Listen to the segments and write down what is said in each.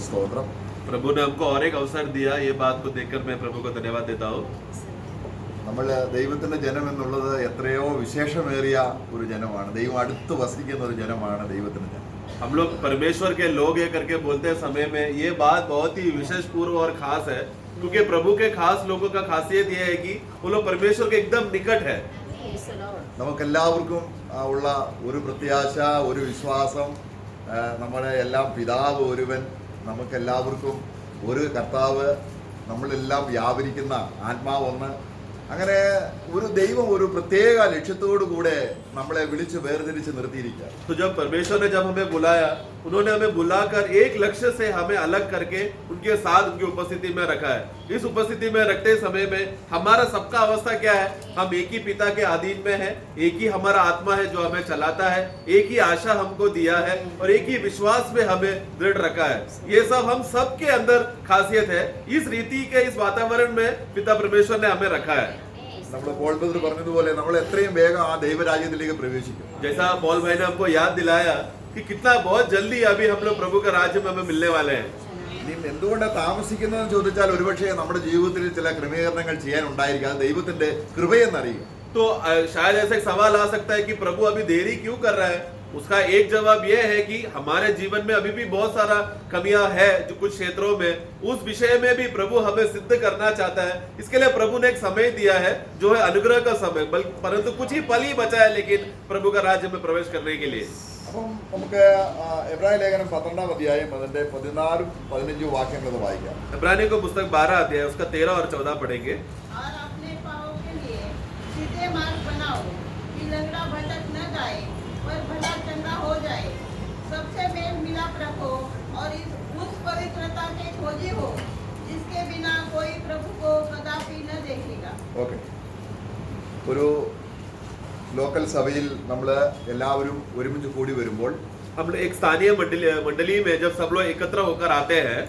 സ്തോത്രം. प्रभु ने हमको और एक अवसर दिया, ये बात को देखकर मैं प्रभु को धन्यवाद देता हूँ. നമ്മൾ ദൈവത്തിന്റെ ജനം എന്നുള്ളത് എത്രയോ വിശേഷമേറിയ ഒരു ജനമാണ്. ദൈവം അടുത്ത് വസിക്കുന്ന ഒരു ജനമാണ് ദൈവത്തിന്റെ ജനം. हम लोग परमेश्वर के लोग ये करके बोलते समय में ये बात बहुत ही विशेष पूर्व और खास है, क्योंकि प्रभु के खास लोगों का खासियत ये है कि वो लोग परमेश्वर के एकदम निकट है. നമുക്കെല്ലാവർക്കും ഉള്ള ഒരു പ്രത്യാശ, ഒരു വിശ്വാസം, നമ്മുടെ എല്ലാം പിതാവ് ഒരുവൻ, നമുക്കെല്ലാവർക്കും ഒരു കർത്താവ്, നമ്മളെല്ലാം വ്യാപരിക്കുന്ന ആത്മാവ് ഒന്ന്, അങ്ങനെ ഒരു ദൈവം ഒരു പ്രത്യേക ലക്ഷ്യത്തോടു കൂടെ നമ്മളെ വിളിച്ച് വേർതിരിച്ച് നിർത്തിയിരിക്കുക. तो जब परमेश्वर ने जब हमें बुलाया, उन्होंने हमें बुलाकर एक लक्ष्य से हमें अलग करके उनके साथ उनकी उपस्थिति में रखा है. इस उपस्थिति में रखते समय में हमारा सबका अवस्था क्या है? हम एक ही पिता के अधीन में है, एक ही हमारा आत्मा है जो हमें चलाता है, एक ही आशा हमको दिया है और एक ही विश्वास में हमें दृढ़ रखा है. ये सब हम सबके अंदर खासियत है. इस रीति के इस वातावरण में पिता परमेश्वर ने हमें रखा है. നമ്മൾ പോൾ ബ്രദർ പറഞ്ഞതുപോലെ നമ്മൾ എത്രയും വേഗം ആ ദൈവരാജ്യത്തിലേക്ക് പ്രവേശിക്കും. जैसा पॉल भाई ने हमको याद दिलाया कि कितना बहुत जल्दी अभी हम लोग प्रभु के राज्य में हमें मिलने वाले हैं. ഇനി എന്തുകൊണ്ടാണ് താമസിക്കുന്നതെന്ന് ചോദിച്ചാൽ ഒരുപക്ഷെ നമ്മുടെ ജീവിതത്തിൽ ചില ക്രമീകരണങ്ങൾ ചെയ്യാൻ ഉണ്ടായിരിക്കും. അത് ദൈവത്തിന്റെ കൃപയെന്നറിയുക. तो शायद ऐसा एक सवाल आ सकता है कि प्रभु अभी देरी क्यों कर रहा है. उसका एक जवाब यह है कि हमारे जीवन में अभी भी बहुत सारा कमियां है जो कुछ क्षेत्रों में, उस विषय में भी प्रभु हमें सिद्ध करना चाहता है. इसके लिए प्रभु ने एक समय दिया है जो है अनुग्रह का समय, परंतु कुछ ही पल ही बचा है लेकिन प्रभु का राज्य में प्रवेश करने के लिए. അപ്പം നമുക്ക് എബ്രായ ലേഖനം 12-ാം അധ്യായം അതിന്റെ 14-15 വാക്യങ്ങൾ വായിക്കാം. इब्रानियों को पुस्तक 12 अध्याय उसका 13 और 14 पढ़ेंगे. और अपने पाँवों के लिए सीधे मार्ग बनाओ कि लंगड़ा भटक न जाए पर भला चंगा हो जाए. सबसे मेल मिलाप रखो और उस पवित्रता के खोजी हो जिसके बिना कोई प्रभु को कदापि न देखेगा. ഓക്കെ, ഒരു ലോക്കൽ സഭയിൽ നമ്മൾ എല്ലാവരും ഒരുമിച്ച് കൂടി വരുമ്പോൾ हम लोग एक स्थानीय मंडली में जब सब लोग एकत्र होकर आते हैं,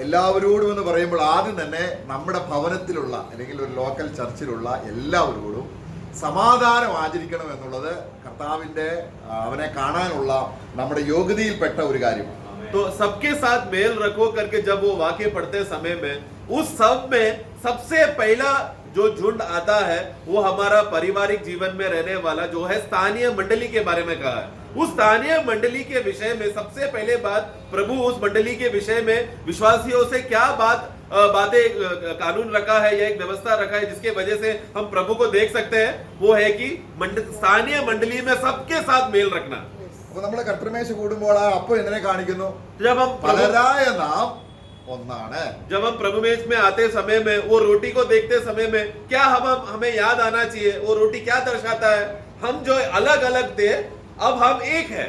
എല്ലാവരോടും എന്ന് പറയുമ്പോൾ ആദ്യം തന്നെ നമ്മുടെ ഭവനത്തിലുള്ള അല്ലെങ്കിൽ ഒരു ലോക്കൽ ചർച്ചിലുള്ള എല്ലാവരോടും സമാധാനം ആചരിക്കണം എന്നുള്ളത് കർത്താവിന്റെ അവനെ കാണാനുള്ള നമ്മുടെ യോഗ്യതയിൽപ്പെട്ട ഒരു കാര്യമാണ്. तो सबके साथ मेल रखो करके जब वो वाक्य पढ़ते समय में उस सब में सबसे पहला जो झुंड आता है वो हमारा पारिवारिक जीवन में रहने वाला जो है स्थानीय मंडली के बारे में कहा है. उस स्थानीय मंडली के विषय में सबसे पहले बात प्रभु उस मंडली के विषय में विश्वासियों से क्या बातें कानून रखा है या एक व्यवस्था रखा है जिसके वजह से हम प्रभु को देख सकते हैं, वो है कि स्थानीय मंडली में सबके साथ मेल रखना. അപ്പൊ നമ്മൾ കർത്തൃമേശ കൂടുമ്പോൾ ആ അപ്പം എന്തിനെ കാണിക്കുന്നു? जब हम പലരായ നാം ഒന്നാണ്. जब हम प्रभु मेज में आते समय में वो रोटी को देखते समय में क्या हमें याद आना चाहिए? वो रोटी क्या दर्शाता है? हम जो अलग अलग थे अब हम एक है.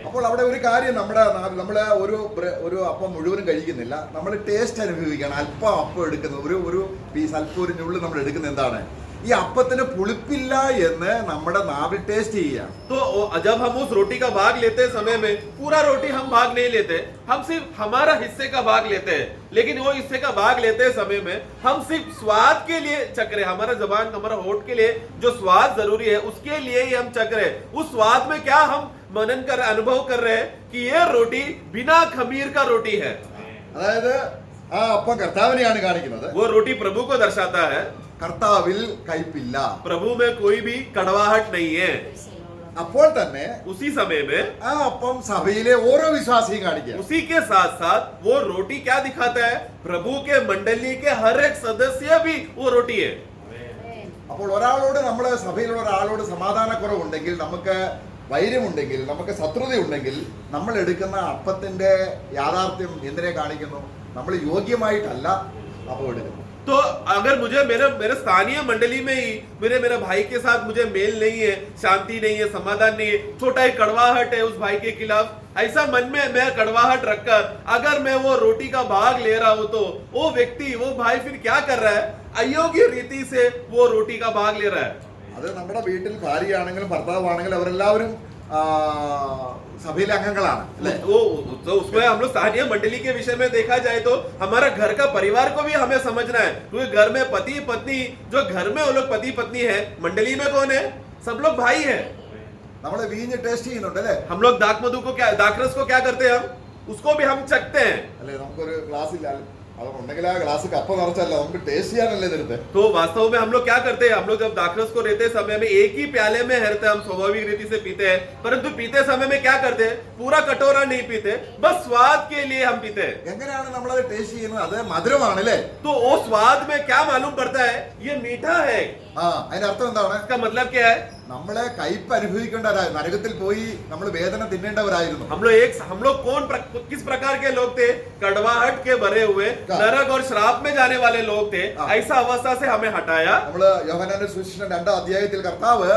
അപ്പോൾ അവിടെ ഒരു കാര്യം നമ്മള് ഒരു അപ്പം മുഴുവനും കഴിക്കുന്നില്ല, നമ്മൾ ടേസ്റ്റ് അനുഭവിക്കണം. അല്പം അപ്പം എടുക്കുന്നത് ഒരു പീസ് അല്പം ഒരു ഞുള്ളു നമ്മൾ എടുക്കുന്നത് എന്താണ്? ഈ അപ്പത്തിന് പുളിപ്പില്ല എന്ന് നമ്മുടെ നാവിൽ ടേസ്റ്റ് ചെയ്യാം. तो जब हम उस रोटी का भाग लेते समय में पूरा रोटी हम भाग नहीं लेते, हम सिर्फ हमारा हिस्से का भाग लेते हैं. लेकिन वो हिस्से का भाग लेते समय में हम सिर्फ स्वाद के लिए चख रहे, हमारा जबान हमारा होठ के लिए जो स्वाद जरूरी है उसके लिए ही हम चख रहे. उस स्वाद में क्या हम मनन कर अनुभव कर रहे हैं कि ये रोटी बिना खमीर का रोटी है. അതായത് ആ അപ്പം കർത്താവിനെയാണ് കാണിക്കുന്നത്. वो रोटी प्रभु को दर्शाता है. കർത്താവിൽ കയ്പില്ല. प्रभु में कोई भी कड़वाहट नहीं है. അപ്പോൾ തന്നെ उसी समय में ആ അപ്പം സഭയിലെ ഓരോ വിശ്വാസിയും കാണിക്കുക. उसी के साथ साथ वो रोटी क्या दिखाता है? प्रभु के मंडली के हर एक सदस्य भी वो रोटी है. അപ്പോൾ ഒരാളോട് നമ്മുടെ സഭയിലുള്ള ഒരാളോട് സമാധാനക്കുറവുണ്ടെങ്കിൽ, നമുക്ക് വൈര്യമുണ്ടെങ്കിൽ, നമുക്ക് ശത്രുതയുണ്ടെങ്കിൽ, നമ്മൾ എടുക്കുന്ന അപ്പത്തിന്റെ യാഥാർത്ഥ്യം എന്തിനെ കാണിക്കുന്നു? നമ്മൾ യോഗ്യമായിട്ടല്ല അപ്പം എടുക്കുന്നു. तो अगर मुझे मेरे स्थानीय मंडली में ही मेरे भाई के साथ मुझे मेल नहीं है, शांति नहीं है, समाधान नहीं है, छोटा ही कड़वाहट है उस भाई के खिलाफ, ऐसा मन में मैं कड़वाहट रखकर अगर मैं वो रोटी का भाग ले रहा हूं तो वो व्यक्ति, वो भाई फिर क्या कर रहा है? अयोग्य रीति से वो रोटी का भाग ले रहा है. അത് നമ്മുടെ വീട്ടിൽ ഭാര്യയാണെങ്കിലും ഭർത്താവാണെങ്കിലും അവരെല്ലാവരും सभी तो उसमें हम लोग स्थानीय मंडली के विषय में देखा जाए तो हमारा घर का परिवार को भी हमें समझना है, क्योंकि घर में पति पत्नी, जो घर में वो लोग पति पत्नी है, मंडली में कौन है? सब लोग भाई है। हम लोग दाक मधु को क्या, दाकरस को क्या करते हैं? हम उसको भी हम चखते हैं। ഗ്ലാസ് ഇല്ല, അത് ഉണ്ടെങ്കിൽ ആ ഗ്ലാസ് കപ്പ നിറച്ചല്ല, നമുക്ക് ടേസ്റ്റ് ചെയ്യാനല്ലേ തരുന്നത്. तो वास्तव में हम लोग क्या करते हैं, हम लोग जब दाखरस को रहते समय में एक ही प्याले में रहते हैं, हम स्वाभाविक रीति से पीते हैं, परंतु पीते समय में क्या करते हैं, पूरा कटोरा नहीं पीते, बस स्वाद के लिए हम पीते हैं. എങ്ങനെയാണ് നമ്മളത് ടേസ്റ്റ് ചെയ്യുന്നത്? അത് മധുരമാണ് അല്ലേ? तो वो स्वाद में क्या मालूम पड़ता है, ये मीठा है. അതിന്റെ അർത്ഥം എന്താണ്? इसका मतलब क्या है, നമ്മളെ കയ്പ് അനുഭവിക്കേണ്ടവരായി, നരകത്തിൽ പോയി നമ്മൾ വേദന തിന്നേണ്ടവരായിരുന്നു. हम लोग किस प्रकार के लोग थे, कड़वाहट के भरे हुए नरक और श्राप में जाने वाले लोग थे. ऐसा अवस्था से हमें हटाया. നമ്മള് യോഹന്നാന്റെ സുവിശേഷം 2-ാം അധ്യായത്തിൽ കർത്താവ്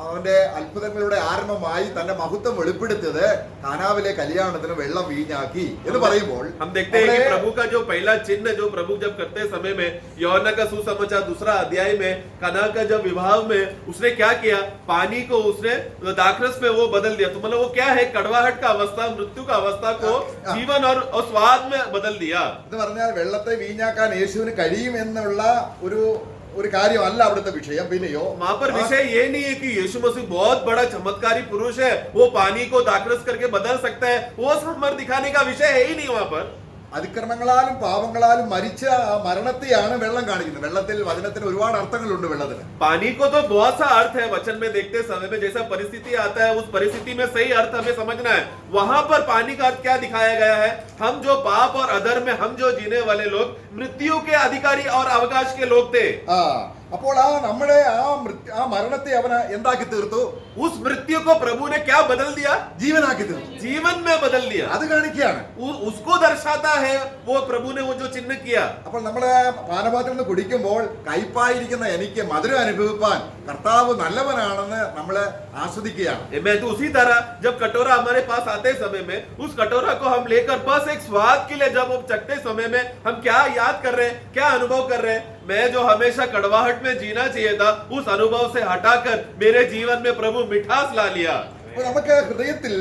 അവന്റെ അത്ഭുതങ്ങളുടെ ആരംഭമായി തന്റെ മഹത്വം വെളിപ്പെടുത്തിയത് കാനാവിലെ കല്യാണത്തിന് വെള്ളം വീഞ്ഞാക്കി എന്ന് പറയുമ്പോൾ हम देखते हैं कि प्रभु का जो पहला चिन्ह जो प्रभु जब करते समय में यूहन्ना का सुसमाचार 2 अध्याय में काना का जब विवाह में उसने क्या किया, पानी को उसने दाखरस में वो बदल दिया. तो मतलब वो क्या है, कड़वाहट का अवस्था, मृत्यु का अवस्था को जीवन और स्वाद में बदल दिया. എന്ന് പറഞ്ഞാൽ വെള്ളത്തെ വീഞ്ഞാക്കാൻ യേശുവിന് കഴിയും എന്നുള്ള ഒരു കാര്യമല്ല അവിടുത്തെ വിഷയം. പിന്നെയോ वहां पर विषय ये नहीं है कि यीशु मसीह बहुत बड़ा चमत्कारी पुरुष है, वो पानी को दाखरस करके बदल सकता है, वो सामर्थ्य दिखाने का विषय है ही नहीं. वहां पर അതിക്രമങ്ങളാലും പാപങ്ങളാലും മരിച്ച ആ മരണത്തെയാണ് വെള്ളം കാണിക്കുന്നത്. വെള്ളത്തിൽ വചനത്തിന് ഒരുപാട് അർത്ഥങ്ങളുണ്ട്. വെള്ളത്തിന് पानी को तो बहुत सा अर्थ है, वचन में देखते समय में जैसा परिस्थिति आता है उस परिस्थिति में सही अर्थ हमें समझना है. वहां पर पानी का अर्थ क्या दिखाया गया है, हम जो पाप और अधर्म में हम जो जीने वाले लोग मृत्यु के अधिकारी और अवकाश के लोग थे. അപ്പോൾ നമ്മുടെ ആ മരണത്തെ അവന് എന്താക്കി തീർത്തു? उस मृत्यु को प्रभु ने क्या बदल दिया, ജീവനാക്കി തീർത്തു. जीवन में बदल दिया. അത് കാണിക്കുകയാണ്. उसको दर्शाता है वो प्रभु ने वो जो चिन्ह किया. അപ്പോൾ നമ്മള് പാനപാത്രത്തിൽ നിന്ന് കുടിക്കുമ്പോൾ കയ്പായിരിക്കുന്ന എനിക്ക് മധുരം അനുഭവിപ്പാൻ കർത്താവ് നല്ലവനാണെന്ന് നമ്മള് ആസ്വദിക്കുകയാണ്. मैं तो उसी तरह जब कटोरा हमारे पास आते समय में उस कटोरा को हम लेकर बस एक स्वाद के लिए जब हम चखते समय में हम क्या याद कर रहे हैं, क्या अनुभव कर रहे हैं, मैं जो हमेशा कड़वाहट में जीना चाहिए था उस अनुभव से हटाकर मेरे जीवन में प्रभु मिठास ला लिया. അപ്പോൾ നമുക്ക് ഹൃദയത്തിൽ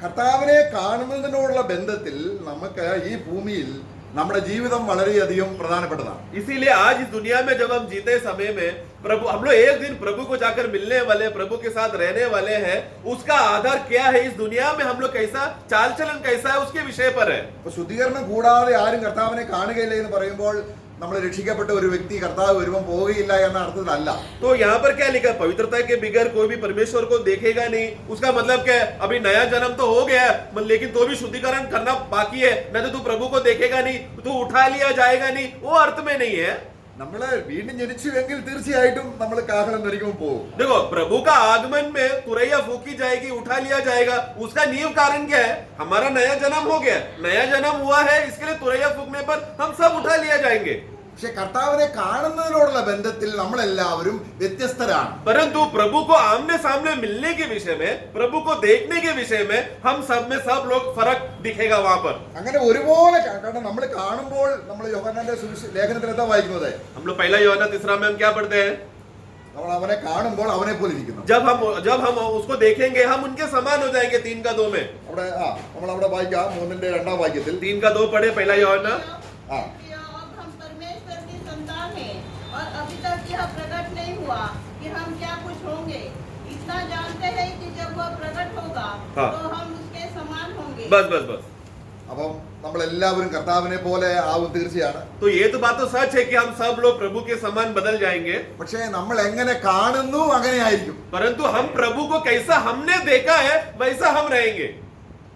കർത്താവിനെ കാണുന്നതിനോടുള്ള ബന്ധത്തിൽ നമുക്ക് ഈ ഭൂമിയിൽ നമ്മുടെ ജീവിതം വളരെയധികം പ്രധാനപ്പെട്ടതാണ്. इसीलिए आज इस दुनिया में जब हम जीते समय में प्रभु, हम लोग एक दिन प्रभु को जाकर मिलने वाले, प्रभु के साथ रहने वाले हैं. उसका आधार क्या है, इस दुनिया में हम लोग कैसा चाल चलन कैसा है उसके विषय पर है. അപ്പോൾ ശുദ്ധീകരണം കൂടാതെ ആരും കർത്താവിനെ കാണുകയില്ല എന്ന് പറയുമ്പോൾ നമ്മൾ രക്ഷിക്കപ്പെട്ട ഒരു വ്യക്തി കർത്താവ് വരുമ്പോൾ പോവുകയില്ല എന്ന അർത്ഥത്തിലല്ല. तो यहाँ पर क्या लिखा, पवित्रता के बिगैर कोई भी परमेश्वर को देखेगा नहीं. उसका मतलब क्या है, अभी नया जन्म तो हो गया लेकिन तो भी शुद्धिकरण करना बाकी है, नहीं तो तू प्रभु को देखेगा नहीं, तू उठा लिया जाएगा नहीं, वो अर्थ में नहीं है. നമ്മള് വീണ്ടും ജനിച്ചുവെങ്കിൽ തീർച്ചയായിട്ടും നമ്മൾ കാഹളം ധരിക്കുമ്പോൾ പോകും. देखो प्रभु का आगमन में तुरैया फूकी जाएगी, उठा लिया जाएगा. उसका नींव कारण क्या है, हमारा नया जन्म हो गया, नया जन्म हुआ है, इसके लिए तुरैया फूकने पर हम सब उठा लिया जाएंगे. പക്ഷെ കർത്താവിനെ കാണുന്നതിനോടുള്ള ബന്ധത്തിൽ നമ്മളെല്ലാവരും വ്യത്യസ്തരാണ്. परंतु प्रभु को आमने सामने मिलने के विषय में, प्रभु को देखने के विषय में हम सब में सब लोग फर्क दिखेगा वहां पर. അങ്ങനെ ഒരുപോലെ കാരണം നമ്മൾ കാണുമ്പോൾ നമ്മൾ യോഹന്നാന്റെ ലേഖനത്തിൽ എന്താ വായിക്കുന്നത്? हम लोग पहला यूहन्ना 3 में हम क्या पढ़ते हैं, നമ്മൾ അവനെ കാണുമ്പോൾ അവനെ പോലെ ഇരിക്കുന്നു. जब हम उसको देखेंगे हम उनके समान हो जाएंगे. 3:2 में അവിടെ നമ്മൾ അവിടെ വായിക്കാം 3:2 വാക്യത്തിൽ 3:2 पढ़े पहला यूहन्ना. हाँ। अब हम परमेश्वर की संतान हैं और अभी तक यह प्रकट नहीं हुआ कि हम क्या कुछ होंगे. इतना जानते हैं कि जब वह प्रकट होगा हाँ। तो हम उसके समान होंगे. बस बस बस. അപ്പം നമ്മളെല്ലാവരും കർത്താവിനെ പോലെ ആവും തീർച്ചയാണ്. तो ये तो बात तो सच है कि हम सब लोग प्रभु के समान बदल जाएंगे. പക്ഷേ നമ്മൾ എങ്ങനെ കാണുന്നു അങ്ങനെ ആയിരിക്കും. परंतु हम प्रभु को कैसा हमने देखा है वैसा हम रहेंगे.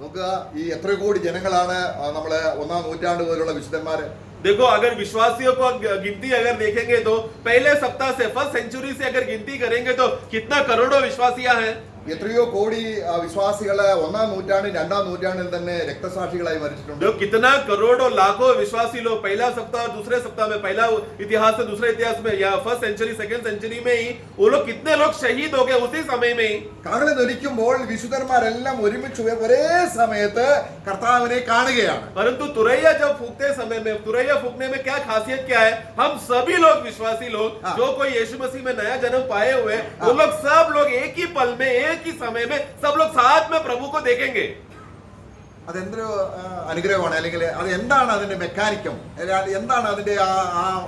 നോക്കുക, ഈ എത്ര കോടി ജനങ്ങളാണ് നമ്മളെ 1-ാം നൂറ്റാണ്ട് പോലുള്ള വിശുദ്ധന്മാര്. देखो अगर विश्वासियों को गिनती अगर देखेंगे तो पहले सप्ताह से, फर्स्ट सेंचुरी से अगर गिनती करेंगे तो कितना करोड़ों विश्वासियां हैं. എത്രയോ കോടി വിശ്വാസികള് 1-ാം നൂറ്റാണ്ടിൽ 2-ാം നൂറ്റാണ്ടിൽ തന്നെ രക്തസാക്ഷികളായി മരിച്ചിട്ടുണ്ട്. जो कितना करोड़ों लाखों विश्वासी लोग पहला सप्ताह और दूसरे सप्ताह में, पहला इतिहास से दूसरे इतिहास में, या फर्स्ट सेंचुरी सेकंड सेंचुरी में ही वो लोग कितने लोग शहीद हो गए उसी समय में ही. കാഹളം ധരിക്കുമ്പോൾ വിശുദ്ധന്മാരെല്ലാം ഒരുമിച്ച് ഒരേ സമയത്ത് കർത്താവിനെ കാണുകയാണ്. परंतु तुरैया जब फूकते समय में, तुरैया फूकने में क्या खासियत क्या है, हम सभी लोग विश्वासी लोग जो कोई यीशु मसीह में नया जन्म पाए हुए, वो लोग सब लोग एक ही पल में, एक ही समय में सब लोग साथ में प्रभु को देखेंगे. അതെന്തൊരു അനുഗ്രഹമാണ്, അല്ലെങ്കിൽ അത് എന്താണ് അതിന്റെ മെക്കാനിക്കം, എന്താണ് അതിന്റെ ആ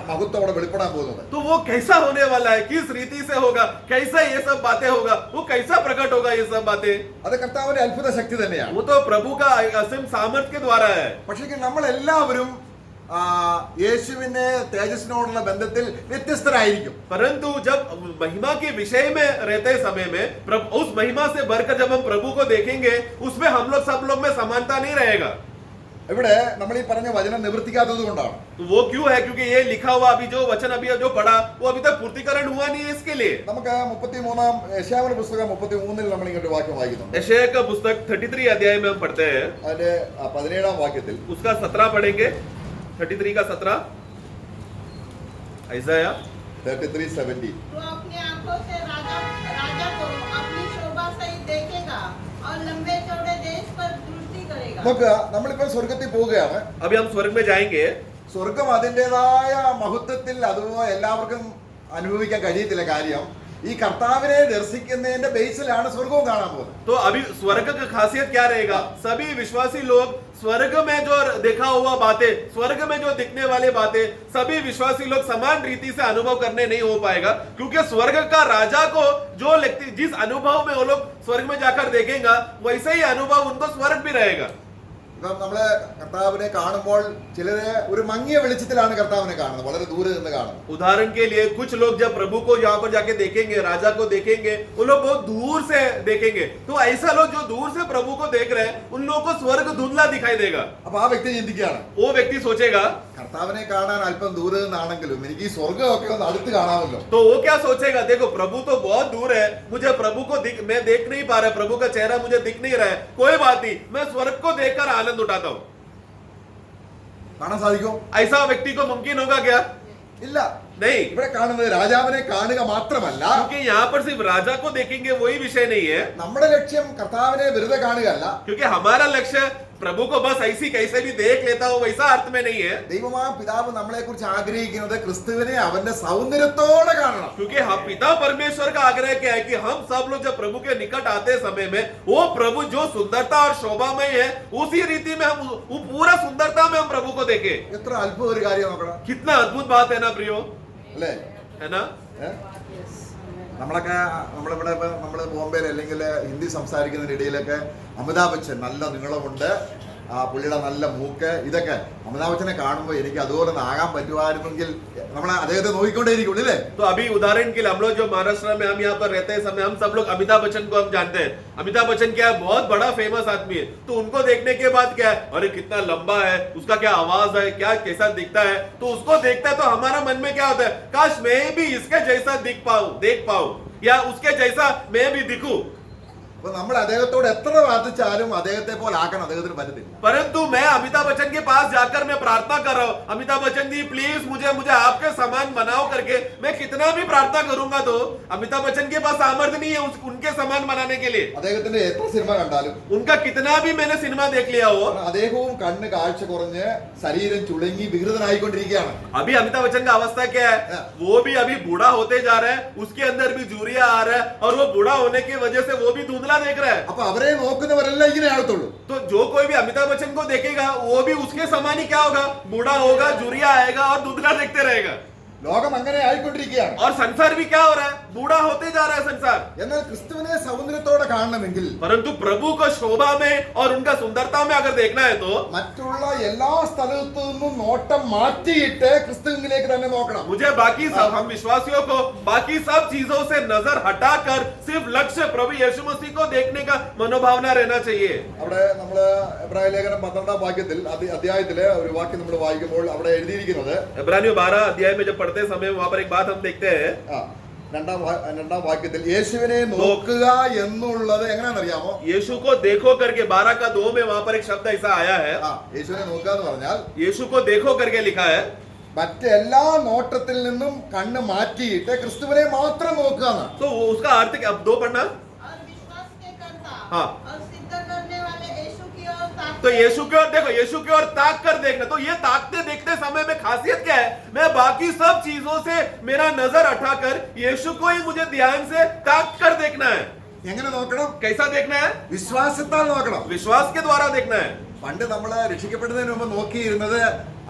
മഹത്വം അവിടെ വെളിപ്പെടാൻ പോകുന്നത്? तो वो कैसा होने वाला है, किस रीति से होगा, कैसा ये सब बातें होगा, वो कैसा प्रकट होगा ये सब बातें? അത് കർത്താവിന്റെ അത്ഭുത ശക്തി തന്നെയാണ്. वो तो प्रभु का असीम सामर्थ्य के द्वारा है. പക്ഷേ നമ്മൾ എല്ലാവരും യേശുവിന്റെ തേജസ്സിനോടുള്ള ബന്ധത്തിൽ വ്യത്യസ്തരായിരിക്കും. परंतु जब महिमा के विषय में रहते समय में उस महिमा से बढ़कर जब हम प्रभु को देखेंगे, उसमें हम लोग सब लोग में समानता नहीं रहेगा. ഇവിടെ നമ്മൾ ഈ പറഞ്ഞ വചനം നിവർത്തിക്കാത്തത് കൊണ്ടാണ്. तो वो क्यों है? क्योंकि ये लिखा हुआ अभी जो वचन अभी जो पढ़ा वो अभी तक पूर्तिकरण हुआ नहीं है. इसके लिए നമുക്ക് 33 യെശയ്യാവിന്റെ പുസ്തകം 33 നമ്മൾ ഇങ്ങോട്ട് വാക്യം വായിക്കുന്നുണ്ട്. यशायाह का पुस्तक 33 अध्याय में हम पढ़ते हैं. അതിന്റെ 17 വാക്യത്തിൽ उसका 17 पढ़ेंगे. 33 का 17 यशायाह 33:17 तो अपनी आंखों से राजा को अपनी शोभा सहित देखेगा और लंबे चौड़े देश पर दृष्टि करेगा. നമുക്ക് നമ്മളിപ്പോ സ്വർഗത്തിൽ പോവുകയാണ്. अभी हम स्वर्ग में जाएंगे. സ്വർഗം അതിൻ്റെതായ മഹത്വത്തിൽ അത് എല്ലാവർക്കും അനുഭവിക്കാൻ കഴിയത്തില്ല. കാര്യം ഈ കർത്താവിനെ ദർശിക്കുന്നതിന്റെ ബേസിലാണ് സ്വർഗവും കാണാൻ പോകുന്നത്. तो अभी स्वर्ग का खासियत क्या रहेगा? सभी विश्वासी लोग स्वर्ग में जो देखा हुआ बातें, स्वर्ग में जो दिखने वाले बातें, सभी विश्वासी लोग समान रीति से अनुभव करने नहीं हो पाएगा. क्योंकि स्वर्ग का राजा को जो जिस अनुभव में वो लोग स्वर्ग में जाकर देखेंगे, वैसे ही अनुभव उनको स्वर्ग भी रहेगा. ഇപ്പം നമ്മള് കർത്താവിനെ കാണുമ്പോൾ ചിലര് ഒരു മങ്ങിയ വെളിച്ചത്തിലാണ് കർത്താവിനെ കാണുന്നത്, വളരെ ദൂരെ നിന്ന് കാണുന്നത്. उदाहरण के लिए कुछ लोग जब प्रभु को यहाँ पर जाके देखेंगे, राजा को देखेंगे, वो लोग बहुत दूर से देखेंगे. तो ऐसा लोग जो दूर से प्रभु को देख रहे हैं, उन लोगों को स्वर्ग धुंधला दिखाई देगा. അപ്പൊ ആ വ്യക്തി ചിന്തിക്കുകയാണ്, वो व्यक्ति सोचेगा, കർത്താവിനെ കാണാൻ അല്പം ദൂരെ നിന്നാണെങ്കിലും എനിക്ക് ഈ സ്വർഗമൊക്കെ ഒന്ന് അടുത്ത് കാണാമല്ലോ. तो वो क्या सोचेगा? देखो प्रभु तो बहुत दूर है, मुझे प्रभु को मैं देख नहीं पा रहा, प्रभु का चेहरा मुझे दिख नहीं रहा है. कोई बात नहीं, मैं स्वर्ग को देखकर आनंद उठाता हूँ. കാണാൻ സാധിക്കും? ऐसा व्यक्ति को मुमकिन होगा क्या? ഇല്ല. नहीं, ഇവിടെ കാണുന്നത് രാജാവിനെ കാണുക മാത്രമല്ല, क्योंकि यहाँ पर सिर्फ राजा को देखेंगे वही विषय नहीं है. നമ്മുടെ ലക്ഷ്യം കർത്താവിനെ വെറുതെ കാണുകയല്ല. क्योंकि हमारा लक्ष्य प्रभु को बस ऐसी कैसे भी देख लेता हो वैसा अर्थ में नहीं है. ദൈവമായ പിതാവ് നമ്മളെ കുറിച്ച് ആഗ്രഹിക്കുന്നത് ക്രിസ്തുവിനെ അവന്റെ സൗന്ദര്യത്തോടെ കാണണം. क्योंकि हम पिता परमेश्वर का आग्रह क्या है कि हम सब लोग जब प्रभु के निकट आते समय में वो प्रभु जो सुंदरता और शोभामय है, उसी रीति में हम वो पूरा सुंदरता में हम प्रभु को देखें. എത്ര അത്ഭുത ഒരു കാര്യം നോക്കണം, कितना अद्भुत बात है ना प्रियो, അല്ലേ? है ना? നമ്മളൊക്കെ നമ്മളിവിടെ ഇപ്പൊ നമ്മള് ബോംബെയിൽ അല്ലെങ്കിൽ ഹിന്ദി സംസാരിക്കുന്നതിനിടയിലൊക്കെ അമിതാഭ് ബച്ചൻ നല്ല നീളമുണ്ട്, പുള്ളിയുടെ നല്ല മൂക്ക്, ഇതൊക്കെ അമിതാഭ് ബച്ചനെ കാണുമ്പോൾ എനിക്ക് അതുപോലെ ആകാൻ പറ്റുമായിരുന്നെങ്കിൽ നമ്മൾ അദ്ദേഹത്തെ നോക്കിക്കൊണ്ടേയിരിക്കും, അല്ലേ? तो अभी उदाहरण के लिए हम लोग जो महाराष्ट्र में हम यहाँ पर रहते हैं समय, हम सब लोग अमिताभ बच्चन को हम जानते हैं. अमिताभ बच्चन क्या है? बहुत बड़ा फेमस आदमी है. तो उनको देखने के बाद क्या है, अरे कितना लंबा है, उसका क्या आवाज है, क्या कैसा दिखता है. तो उसको देखता है तो हमारा मन में क्या होता है, काश मैं भी इसके जैसा देख पाऊं या उसके जैसा मैं भी दिखूं. അപ്പൊ നമ്മൾ അദ്ദേഹത്തോട് എത്ര പ്രാർത്ഥിച്ചാലും അദ്ദേഹത്തെ പോലെ ആക്കാൻ അദ്ദേഹത്തിന് പറ്റത്തില്ല. परंतु मैं अमिताभ बच्चन के पास जाकर मैं प्रार्थना कर रहा हूँ, अमिताभ बच्चन जी प्लीज मुझे आपके समान बनाओ करके मैं कितना भी प्रार्थना करूंगा तो अमिताभ बच्चन के पास सामर्थ्य नहीं है उनके समान बनाने के लिए. അദ്ദേഹത്തിന്റെ എത്ര സിനിമ കണ്ടാലും, उनका कितना भी मैंने सिनेमा देख लिया हो, അദ്ദേഹവും കണ്ണ് കാഴ്ച കുറഞ്ഞ് ശരീരം ചുളുങ്ങി വികൃതനായിക്കൊണ്ടിരിക്കുകയാണ്. अभी अमिताभ बच्चन का अवस्था क्या है? वो भी अभी बूढ़ा होते जा रहा है, उसके अंदर भी झुर्रियां आ रहा है और वो बूढ़ा होने की वजह से वो भी धुंधला देख रहा है. അപ്പൊ അവരെ നോക്കുന്നവരെല്ലാം ഇങ്ങനെ ആകത്തുള്ളൂ. तो जो कोई भी अमिताभ बच्चन को देखेगा वो भी उसके समान ही क्या होगा, बूढ़ा होगा, झुर्रिया आएगा और धुंधला देखते रहेगा. ലോകം അങ്ങനെ ആയിക്കൊണ്ടിരിക്കുകയാണ്. और संसार भी क्या हो रहा है, बूढ़ा होते जा रहा है संसार. എന്നാൽ ക്രിസ്തുവിനെ സൗന്ദര്യത്തോടെ കാണണമെങ്കിൽ, परंतु प्रभु को शोभा में और उनका सुंदरता में अगर देखना है तो മറ്റുള്ള എല്ലാ സ്ഥലത്തു നിന്നും നോട്ടം മാറ്റിയിട്ട് ക്രിസ്തുവിലേക്ക് തന്നെ നോക്കണം. मुझे बाकी सब हम विश्वासियों को बाकी सब चीजों से नजर हटाकर सिर्फ लक्ष्य प्रभु यीशु मसीह को देखने का मनोभावना रहना चाहिए. അവിടെ നമ്മള് എബ്രായ ലേഖനം 12 വാക്യത്തിൽ അധ്യായത്തിലെ ഒരു വാക്യം നമ്മൾ വായിക്കുമ്പോൾ അവിടെ എഴുതിയിരിക്കുന്നത്, इब्रानियों 12 अध्याय में जब पढ़ते समय वहां पर एक बात हम देखते हैं, രണ്ടാം വാക്യത്തിൽ യേശുവിനെ നോക്കുക എന്നുള്ളത് എങ്ങനെയാണെന്നറിയാമോ? यीशु को देखो करके 12 का 2 में वहां पर एक शब्द ऐसा आया है, യേശുവിനെ നോക്കുക എന്ന് പറഞ്ഞാൽ यीशु को देखो करके लिखा है, മറ്റെല്ലാ നോട്ടത്തിൽ നിന്നും കണ്ണ് മാറ്റിയിട്ട് ക്രിസ്തുവിനെ മാത്രം നോക്കുക എന്നാണ്. तो उसका अर्थ क्या? अब 2 पढ़ना. और विश्वास के करता हाँ. और सिद्ध करने वाले यीशु की ओर ताकते. तो यीशु की ओर देखो, यीशु की ओर ताक कर देखना. तो ये ताकते देखते समय में खासियत क्या है? मैं बाकी सब चीजों से मेरा नजर हटाकर यीशु को ही मुझे ध्यान से ताक कर देखना है. എങ്ങനെ നോക്കണം? कैसा देखना है? വിശ്വാസത്താൽ നോക്കണം. विश्वास के द्वारा देखना है. പണ്ട് നമ്മള് രക്ഷിക്കപ്പെടുന്നതിന് മുമ്പ് നോക്കിയിരുന്നത്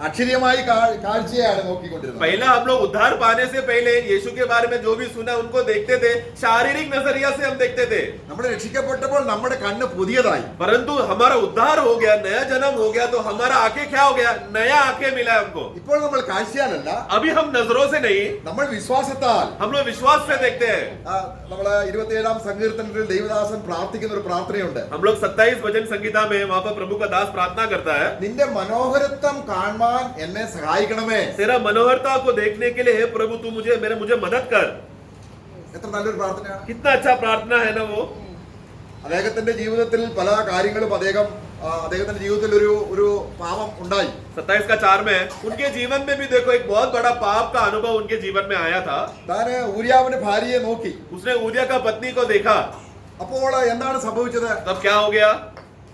അക്ഷരീയമായി കാഴ്ചയാണ് നോക്കിക്കൊണ്ടിരുന്നത്. पहला हम लोग उद्धार पाने से पहले यीशु के बारे में जो भी सुना उनको देखते थे, शारीरिक नजरिया से हम देखते थे. നമ്മൾ രക്ഷിക്കപ്പെട്ടപ്പോൾ നമ്മുടെ കണ്ണ് പുതിയതായി. परंतु हमारा उद्धार हो गया, नया जन्म हो गया, तो हमारा आंखें क्या हो गया? नया आंखें मिला हमको. ഇപ്പോൾ നമ്മൾ കാഴ്ചയാലല്ല, अभी हम नजरों से नहीं, നമ്മൾ വിശ്വാസത്താൽ. हम लोग विश्वास से देखते हैं. നമ്മള് 27-ാം സങ്കീർത്തനത്തിൽ ദൈവദാസൻ പ്രാർത്ഥിക്കുന്ന ഒരു പ്രാർത്ഥനയുണ്ട്. हम लोग 27 भजन संगीता में वहां पर प्रभु का दास प्रार्थना करता है, നിന്റെ മനോഹരത്വം കാണാൻ എന്നെ സഹായിക്കണമേ. तेरा मनोहरता को देखने के लिए हे प्रभु तू मुझे मदद कर. എത്ര നല്ലൊരു പ്രാർത്ഥനയാണ്. कितना अच्छा प्रार्थना है ना वो. അദ്ദേഹത്തിന്റെ ജീവിതത്തിൽ പല കാര്യങ്ങളും അദ്ദേഹത്തിന്റെ ജീവിതത്തിൽ ഒരു പാപം ഉണ്ടായി. 27 का 4 में उनके जीवन में भी देखो एक बहुत बड़ा पाप का अनुभव उनके जीवन में आया था. താന് ഊരിയാവിന്റെ ഭാര്യയെ നോക്കി. उसने ऊरिया का पत्नी को देखा. അപ്പോൾ എന്താണ് സംഭവിച്ചത്? तब क्या हो गया?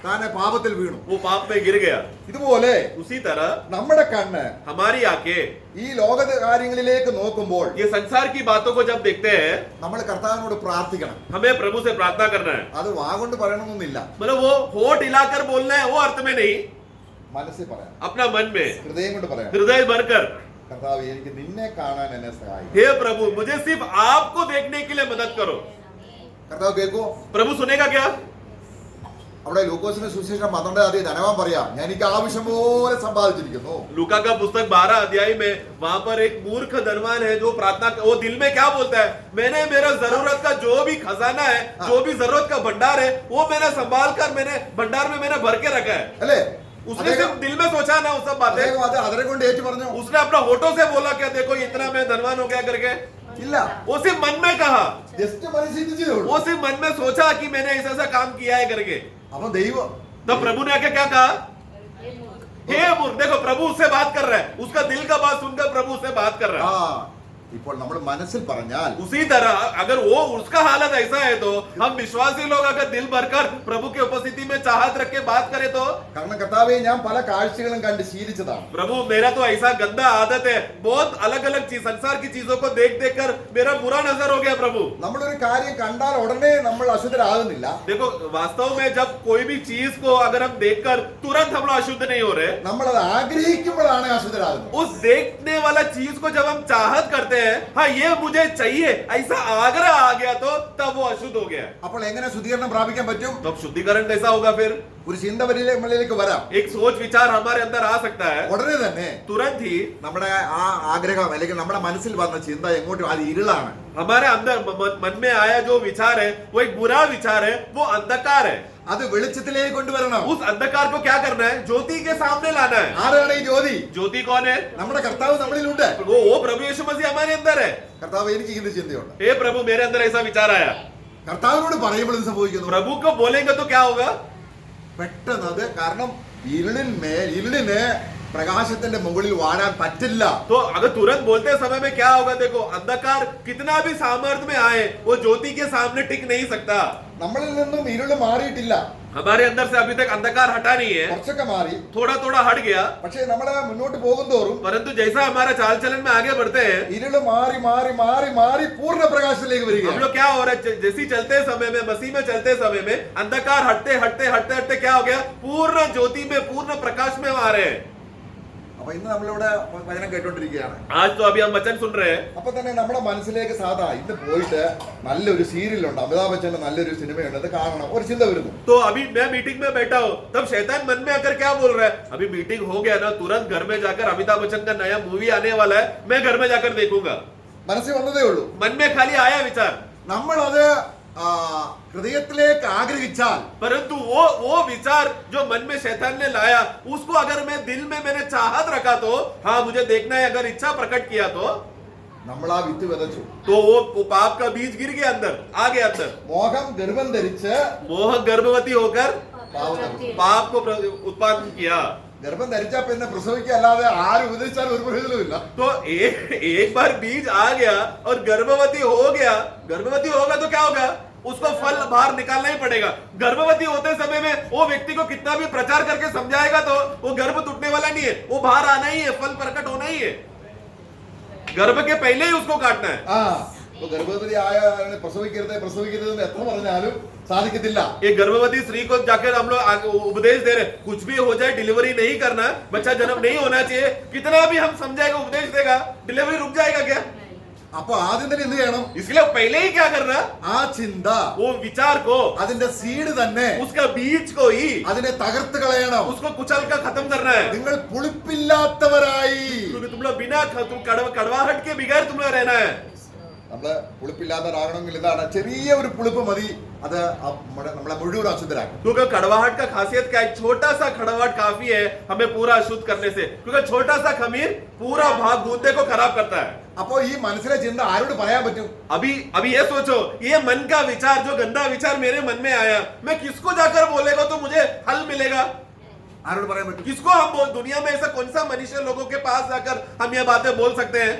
താന് പാപത്തിൽ വീണു. वो पाप में गिर गया. ഇതുപോലെ उसी तरह നമ്മുടെ കണ്ണ് हमारी आंखें ഈ ലോക കാര്യങ്ങളിലേക്ക് നോക്കുമ്പോൾ ये संसार की बातों को जब देखते हैं, നമ്മൾ കർത്താവിനോട് പ്രാർത്ഥിക്കണം. हमें प्रभु से प्रार्थना करना है. അത് വാഗൊണ്ട് പറയണമെന്നില്ല, मतलब वो होठ हिलाकर बोलना है वो अर्थ में नहीं, മനസ്സിൽ പറയാം, अपना मन में ഹൃദയം കൊണ്ട് പറയാം. हृदय भरकर, കർത്താവ് എനിക്ക് നിന്നെ കാണാൻ എന്നെ സഹായിക്കും. हे प्रभु मुझे सिर्फ आपको देखने के लिए मदद करो. കർത്താവ് കേൾക്കോ? प्रभु सुनेगा क्या? അവിടെ ലൂക്കോസിന്റെ സുവിശേഷം 12 അധ്യായം ധനവാൻ പറയാ, ഞാൻ എനിക്ക് ആവശ്യം പോലെ സമ്പാദിച്ചിരിക്കുന്നു. लूका का पुस्तक 12 अध्याय में वहां पर एक मूर्ख धनवान है जो प्रार्थना, वो दिल में क्या बोलता है? मैंने मेरा जरूरत का जो भी खजाना है, जो भी जरूरत का भंडार है, वो मैंने संभाल कर मैंने भंडार में मैंने भर के रखा है. അല്ലേ? उसने सिर्फ दिल में सोचा ना वो सब बातें. അദ്ദേഹം അത് അതിനെ കൊണ്ട് ഏറ്റു പറഞ്ഞു? उसने अपना होठों से बोला क्या देखो इतना मैं धनवान हो गया करके? ഇല്ല, वो सिर्फ मन में कहा, ജസ്റ്റ് മനസ്സിൽ ചിന്തിച്ചേ ഉള്ളൂ. वो सिर्फ मन में सोचा कि मैंने ऐसा ऐसा काम किया है करके. അപ്പൊ ദൈവം तो प्रभु ने आके क्या कहा? हे मूर्ख. देखो प्रभु उससे बात कर रहा है, उसका दिल का बात सुनकर प्रभु उससे बात कर रहा है. ഇപ്പോൾ നമ്മൾ മനസ്സിൽ പറഞ്ഞാൽ, उसी तरह अगर वो उसका हालत ऐसा है तो हम विश्वासी लोग अगर दिल भरकर प्रभु की उपस्थिति में चाहत रख के बात करें तो, കാരണം കർത്താവേ ഞാൻ പല കാഴ്ചകളും കണ്ട് ശീലിച്ചതാണ്. प्रभु मेरा तो ऐसा गंदा आदत है, बहुत अलग अलग चीज संसार की चीजों को देख देख कर मेरा बुरा नजर हो गया. प्रभु നമ്മളൊരു കാര്യം കണ്ടാൽ ഉടനെ നമ്മൾ അശുദ്ധരാകുന്നില്ല. देखो वास्तव में जब कोई भी चीज को अगर हम देखकर तुरंत हम लोग अशुद्ध नहीं हो रहे, നമ്മളത് ആഗ്രഹിക്കുമ്പോഴാണ് അശുദ്ധരാകുന്നത്. उस देखने वाला चीज को जब हम चाहत करते हैं, हाँ ये मुझे चाहिए, ऐसा आग्रह आ गया तो तब वो अशुद्ध हो गया. അപ്പോൾ എങ്ങനെ ശുദ്ധീകരണം പ്രാപിക്കാൻ പറ്റും? तो अब शुद्धिकरण कैसा होगा फिर? ഒരു ചിന്ത നമ്മളിലേക്ക് വരാം. एक सोच विचार हमारे अंदर आ सकता है, ഉടനെ തന്നെ तुरंत ही നമ്മുടെ ആ ആഗ്രഹം അല്ലെങ്കിൽ നമ്മുടെ മനസ്സിൽ വന്ന ചിന്ത എങ്ങോട്ടും അത് ഇരുളാണ്. हमारे अंदर मन में आया जो विचार है वो एक बुरा विचार है, वो अंधकार है. അത് വെളിച്ചത്തിലേക്ക് കൊണ്ടുവരണം. उस अंधकार को क्या करना है? ज्योति के सामने लाना है. ആരാണ് ഈ ജ്യോതി? ज्योति कौन है? നമ്മുടെ കർത്താവ് നമ്മളിലുണ്ട്. वो प्रभु यीशु मसीह हमारे अंदर है. കർത്താവ് എനിക്ക് ഇങ്ങനെ ചിന്തയുണ്ട്. हे प्रभु मेरे अंदर ऐसा विचार आया. കർത്താവിനോട് പറയുമ്പോൾ ഇത് സംഭവിക്കുന്നു. प्रभु को बोलेंगे तो क्या होगा? പെട്ടെന്ന് അത്, കാരണം ഇരുളിന് പ്രകാശത്തിന്റെ മുകളിൽ വാഴാൻ പറ്റില്ല. तो अगर तुरंत बोलते समय में क्या होगा? देखो अंधकार कितना भी सामर्थ्य में आए वो ज्योति के सामने टिक नहीं सकता. നമ്മളിൽ നിന്നും ഇരുള് മാറിയിട്ടില്ല. हमारे अंदर से अभी तक अंधकार हटा नहीं है, കുറച്ചൊക്കെ മാറി. थोड़ा थोड़ा हट गया. പക്ഷേ നമ്മളെ മുന്നോട്ട് പോകുന്തോറും परंतु जैसा हमारा चाल चलन में आगे बढ़ते हैं, ഇരുള് മാറി മാറി മാറി മാറി പൂർണ്ണ പ്രകാശത്തിലേക്ക് हम വരികയാണ്. लोग क्या हो रहा है? जैसे चलते समय में, मसीह में चलते समय में अंधकार हटते हटते हटते हटते क्या हो गया? पूर्ण ज्योति में, पूर्ण प्रकाश में आ रहे हैं. അപ്പൊ ഇന്ന് നമ്മളിവിടെ വചനം കേട്ടോണ്ടിരിക്കുകയാണ്. आज तो अभी हम वचन सुन रहे हैं. അപ്പൊ തന്നെ നമ്മുടെ മനസ്സിലേക്ക് സാധാ ഇന്ന് പോയിട്ട് നല്ലൊരു സീരിയലുണ്ട്, അമിതാഭ് ബച്ചന്റെ നല്ലൊരു സിനിമയുണ്ട്, അത് കാണണം, ഒരു ചിന്ത വരുന്നു. तो अभी मैं मीटिंग में बैठा हूँ, तब शैतान मन में आकर क्या बोल रहा है? अभी मीटिंग हो गया ना, तुरंत घर में जाकर अमिताभ बच्चन का नया मूवी आने वाला है, मैं घर में जाकर देखूंगा. മനസ്സിൽ വന്നതേ ഉള്ളൂ. मन में खाली आया विचार, നമ്മളത് ഹൃദയത്തിലേക്ക് ആഗ്രഹിച്ചാൽ, परंतु वो विचार जो मन में शैतान ने लाया, उसको अगर मैं दिल में मैंने चाहत रखा तो, हाँ मुझे देखना है, अगर इच्छा प्रकट किया तो നമ്മൾ ആ വിത്ത് വിതച്ചു. वो पाप का बीज गिर गया अंदर, आ गया अंदर. മോഹം ഗർഭം ധരിച്ച് मोह गर्भवती होकर पाप को उत्पादन किया. ഗർഭം ധരിച്ചാൽ പിന്നെ പ്രസവിക്കുക അല്ലാതെ ആര് ഉപദേശിച്ചാലും ഒരു പ്രയോജനമില്ല. तो एक बार बीज आ गया और गर्भवती हो गया, गर्भवती होगा तो क्या होगा? उसको फल बाहर निकालना ही पड़ेगा. गर्भवती होते समय में वो व्यक्ति को कितना भी प्रचार करके समझाएगा तो वो गर्भ टूटने वाला नहीं है, वो बाहर आना ही है, फल प्रकट होना ही है. गर्भ के पहले ही उसको काटना है. ഇപ്പൊ ഗർഭവതിയായ പ്രസവിക്കരുത് എന്ന് എത്ര പറഞ്ഞാലും സാധിക്കത്തില്ല. एक गर्भवती स्त्री को जाकर हम लोग उपदेश दे रहे, कुछ भी हो जाए डिलीवरी नहीं करना, बच्चा जन्म नहीं होना चाहिए, कितना भी हम समझाएगा उपदेश देगा, डिलीवरी रुक जाएगा क्या? അപ്പൊ ആദ്യം തന്നെ എന്ത് ചെയ്യണം? इसलिए पहले ही क्या करना, ആ ചിന്ത, वो विचार को, അതിന്റെ സീഡ് തന്നെ, उसका बीज को ही അതിനെ തകർത്ത് കളയണം. उसको कुचल कर खत्म करना है. നിങ്ങൾ പുളിപ്പില്ലാത്തവരായി. क्योंकि तुम लोग बिना कड़वाहट के बगैर तुम लोग रहना है. നമ്മള് പുളിപ്പില്ലാത്തവരാകണമെങ്കിൽ ഇതാണ്, ചെറിയ ഒരു പുളിപ്പ് മതി, അത് നമ്മളെ മുഴുവൻ അശുദ്ധരാക്കും. क्योंकि कड़वाहट का खासियत क्या है, छोटा सा कड़वाहट काफी है हमें पूरा अशुद्ध करने से, क्योंकि छोटा सा खमीर पूरा भाग गूंदे को खराब करता है. അപ്പോ ഈ മനസ്സിലെ ചിന്ത ആരോട് പറയാൻ പറ്റും? अभी ये सोचो, ये मन का विचार, जो गंदा विचार मेरे मन में आया, मैं किसको जाकर बोलेगा तो मुझे हल मिलेगा? ആരോട് പറയാൻ പറ്റും? किसको हम बोल, दुनिया में ऐसा कौन सा मनुष्य लोगों के पास जाकर हम ये बातें बोल सकते हैं?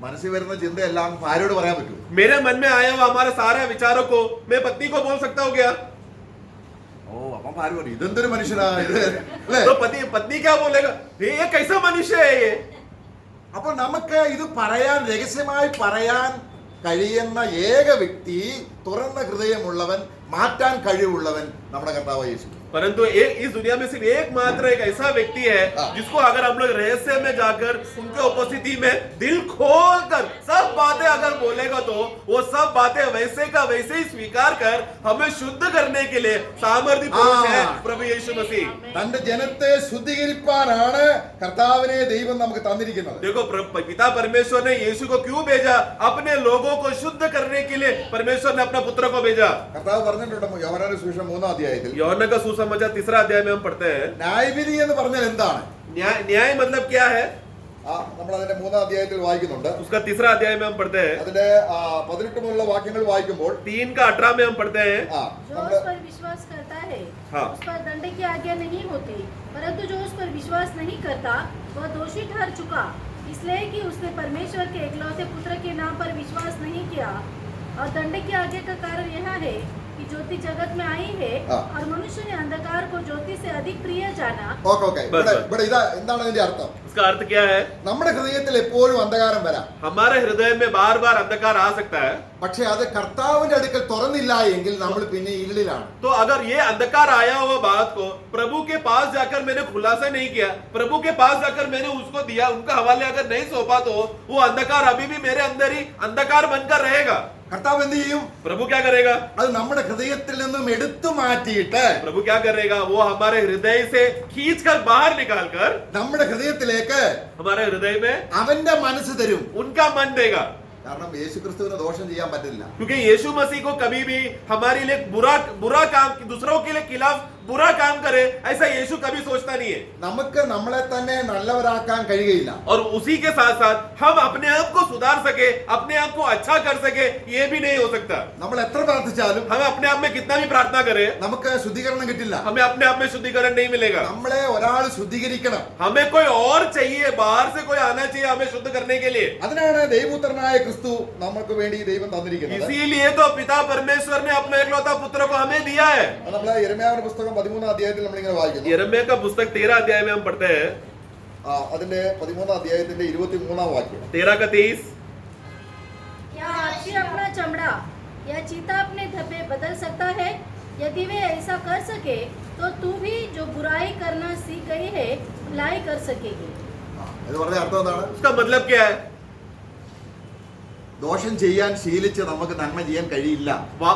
മനസ്സിൽ വരുന്ന ചിന്തയെല്ലാം ആരോട് പറയാൻ പറ്റും? मेरे मन में आया हुआ हमारे सारे विचारों को मैं पत्नी को बोल सकता हूँ क्या? ഓ അപ്പം ആര് പറയും ഇതെന്തൊരു മനുഷ്യനാ ഇത്, അല്ലേ? तो पत्नी क्या बोलेगा, ये कैसा मनुष्य है ये? അപ്പൊ നമുക്ക് ഇത് പറയാൻ, രഹസ്യമായി പറയാൻ കഴിയുന്ന ഏക വ്യക്തി, തുറന്ന ഹൃദയമുള്ളവൻ, മാറ്റാൻ കഴിവുള്ളവൻ നമ്മുടെ കർത്താവ് യേശു. परंतु इस दुनिया में सिर्फ एकमात्र एक ऐसा व्यक्ति है जिसको अगर हम लोग रहस्य में जाकर उनके उपस्थिति में दिल खोल कर सब बातें अगर बोलेगा तो वो सब बातें वैसे का वैसे ही स्वीकार कर हमें शुद्ध करने के लिए सामर्थ्य पुरुष है प्रभु यीशु मसीह. തന്റെ ജനത്തെ ശുദ്ധീകരിക്കാനാണ് കർത്താവിനെ ദൈവം നമുക്ക് തന്നിരിക്കുന്നത്. देखो पिता परमेश्वर ने यीशु को क्यों भेजा, अपने लोगों को शुद्ध करने के लिए परमेश्वर ने अपना पुत्र को भेजा. കർത്താവ് പറഞ്ഞിട്ടുണ്ട് യോഹന്നാന്റെ സുവിശേഷം 3-ാം അധ്യായത്തിൽ, यूहन्ना का सुसमाचार 3रा अध्याय में हम पढ़ते हैं. ന്യായവിധി എന്ന് പറഞ്ഞാൽ എന്താണ്? न्याय मतलब क्या है, നമ്മൾ അതിന്റെ 3-ാം അധ്യായത്തിൽ വായിക്കുന്നുണ്ട്. उसका 3रा अध्याय में हम पढ़ते हैं. അതിന്റെ 18 മുതലുള്ള വാക്യങ്ങൾ വായിക്കുമ്പോൾ 3 का 18 में हम पढ़ते हैं. जो उस पर विश्वास करता है हाँ. उस पर दंड की आज्ञा नहीं होती, परंतु जो उस पर विश्वास नहीं करता वह दोषी ठहर चुका, इसलिए कि उसने परमेश्वर के एकलौते पुत्र के नाम पर विश्वास नहीं किया. और दंड की आज्ञा का कारण यह है कि ज्योति जगत में आई है हाँ. और मनुष्य ने अंधकार को ज्योति से अधिक प्रिय जाना. ഓക്കെ ഇവിടെ ഇതാ എന്താണ് ഇതിന്റെ അർത്ഥം? इसका अर्थ क्या है, നമ്മുടെ ഹൃദയത്തിൽ എപ്പോഴും അന്ധകാരം വരാം, हमारे हृदय में बार बार अंधकार आ सकता है. പക്ഷെ അത് കർത്താവിന്റെ അടുക്കൽ തുറന്നില്ല എങ്കിൽ നമ്മൾ പിന്നെ ഇരുളിലാണ്. तो अगर ये अंधकार आया हुआ बात को प्रभु के पास जाकर मैंने खुलासा नहीं किया, प्रभु के पास जाकर मैंने उसको दिया, उनका हवाले अगर नहीं सौंपा, तो वो अंधकार अभी भी मेरे अंदर ही अंधकार बनकर रहेगा. കർത്താവ് എന്ത് ചെയ്യും? प्रभु क्या करेगा, അത് നമ്മുടെ ഹൃദയത്തിൽ നിന്നും എടുത്തു മാറ്റിയിട്ട് प्रभु क्या करेगा, वो हमारे हृदय से खींच कर बाहर निकाल कर നമ്മുടെ ഹൃദയത്തിലേക്ക് हमारे हृदय में അവന്റെ മനസ്സ് തരും. उनका मन देगा. കാരണം യേശു ക്രിസ്തുവിന് ദോഷം ചെയ്യാൻ പറ്റില്ല. क्योंकि यीशु मसीह को कभी भी हमारे लिए बुरा काम, दूसरों के लिए खिलाफ बुरा काम करे, ऐसा यीशु कभी सोचता नहीं है. നമുക്ക് നമ്മളെ തന്നെ നല്ലവരാക്കാൻ കഴിയുകയില്ല. और उसी के साथ साथ हम अपने आप को सुधार सके, अपने आप को अच्छा कर सके, ये भी नहीं हो सकता. നമ്മൾ എത്ര പ്രാർത്ഥിച്ചാലും हम अपने आप में कितना भी प्रार्थना करें, നമുക്ക് ശുദ്ധീകരണം കിട്ടില്ല. हमें अपने आप में शुद्धिकरण नहीं मिलेगा. നമ്മളെ ഒരാൾ ശുദ്ധീകരിക്കണം. हमें कोई और चाहिए, बाहर से कोई आना चाहिए हमें शुद्ध करने के लिए. അതിനാണ് ദൈവപുത്രനായ ക്രിസ്തു നമുക്ക് വേണ്ടി ദൈവം തന്നിരിക്കുന്നത്. इसीलिए तो पिता परमेश्वर ने अपना एकलौता पुत्र को हमें दिया है. അത് നമ്മളെ യിരെമ്യാവിന്റെ പുസ്തകം 13-ാം അധ്യായത്തിൽ നമ്മൾ ഇങ്ങനെ വായിക്കുന്നു. यिर्मयाह का पुस्तक 13 अध्याय में हम पढ़ते हैं. അതിന്റെ 13-ാം അധ്യായത്തിന്റെ 23-ാം വാക്യം. 13 का 30. क्या हाथी अपना चमड़ा या चीता अपने धब्बे बदल सकता है? यदि वे ऐसा कर सके तो तू भी जो बुराई करना सीख गई है भलाई कर सकेगी. ഇത് പറഞ്ഞ അർത്ഥം എന്താണ്? उसका मतलब क्या है, ദോഷം ചെയ്യാൻ ശീലിച്ച് നമുക്ക് നന്മ ചെയ്യാൻ കഴിയില്ല.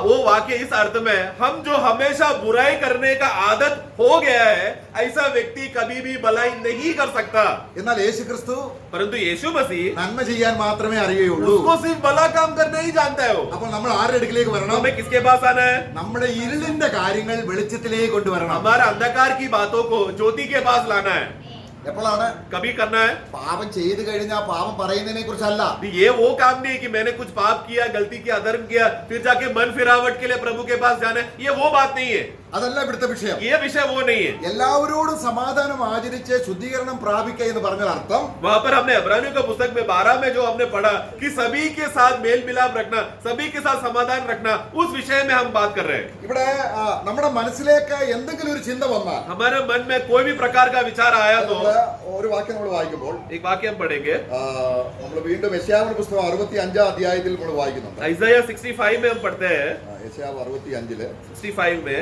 वो वाक्य इस अर्थ में, हम जो हमेशा बुराई करने का आदत हो गया है, ऐसा व्यक्ति कभी भी भलाई नहीं कर सकता. എന്നാൽ യേശു ക്രിസ്തു परंतु यीशु मसीह നന്മ ചെയ്യാൻ മാത്രമേ അറിയുകയുള്ളൂ. उसको सिर्फ भला काम करना ही जानता है. वो അപ്പോൾ നമ്മൾ ആരുടെ അടുക്കിലേക്ക് വരണം? हमें किसके पास आना है, നമ്മുടെ ഇരുളിന്റെ കാര്യങ്ങൾ വെളിച്ചത്തിലേക്ക് കൊണ്ടുവരണം. हमारे अंधकार की बातों को ज्योति के पास लाना है. എപ്പോഴാണ്? कभी करना है. പാപം ചെയ്തു കഴിഞ്ഞാൽ पाപം പറയുന്നതിനെ കുറിച്ചല്ല. ये वो काम नहीं कि मैंने कुछ पाप किया, गलती किया, अधर्म किया, फिर जाके मन फिरावट के लिए प्रभु के पास जाना है, ये वो बात नहीं है. അതല്ല ഇവിടുത്തെ വിഷയം. ये विषय वो नहीं है. എല്ലാവരോടും സമാധാനം ആചരിച്ച് ശുദ്ധീകരണം പ്രാപിക്കുക എന്ന് പറഞ്ഞ അർത്ഥം वहां पर हमने इब्रानियों का पुस्तक में 12 में जो हमने पढ़ा कि सभी के साथ मेल मिलाप रखना, सभी के साथ समाधान रखना, उस विषय में हम बात कर रहे हैं. ഇവിടെ നമ്മുടെ മനസ്സിലേക്ക് എന്തെങ്കിലും ഒരു ചിന്ത വന്നാൽ हमारे मन में कोई भी प्रकार का विचार आया तो ഒരു വാക്യം നമ്മൾ വായിക്കുമ്പോൾ एक वाक्य हम पढ़ेंगे. നമ്മൾ വീണ്ടും യെശയ്യാവിന്റെ പുസ്തകം 65 അധ്യായത്തിൽ നമ്മൾ വായിക്കുന്നുണ്ട്. ഐസയ്യ 65 में हम पढ़ते हैं. യെശയ്യാവ് 65 65 में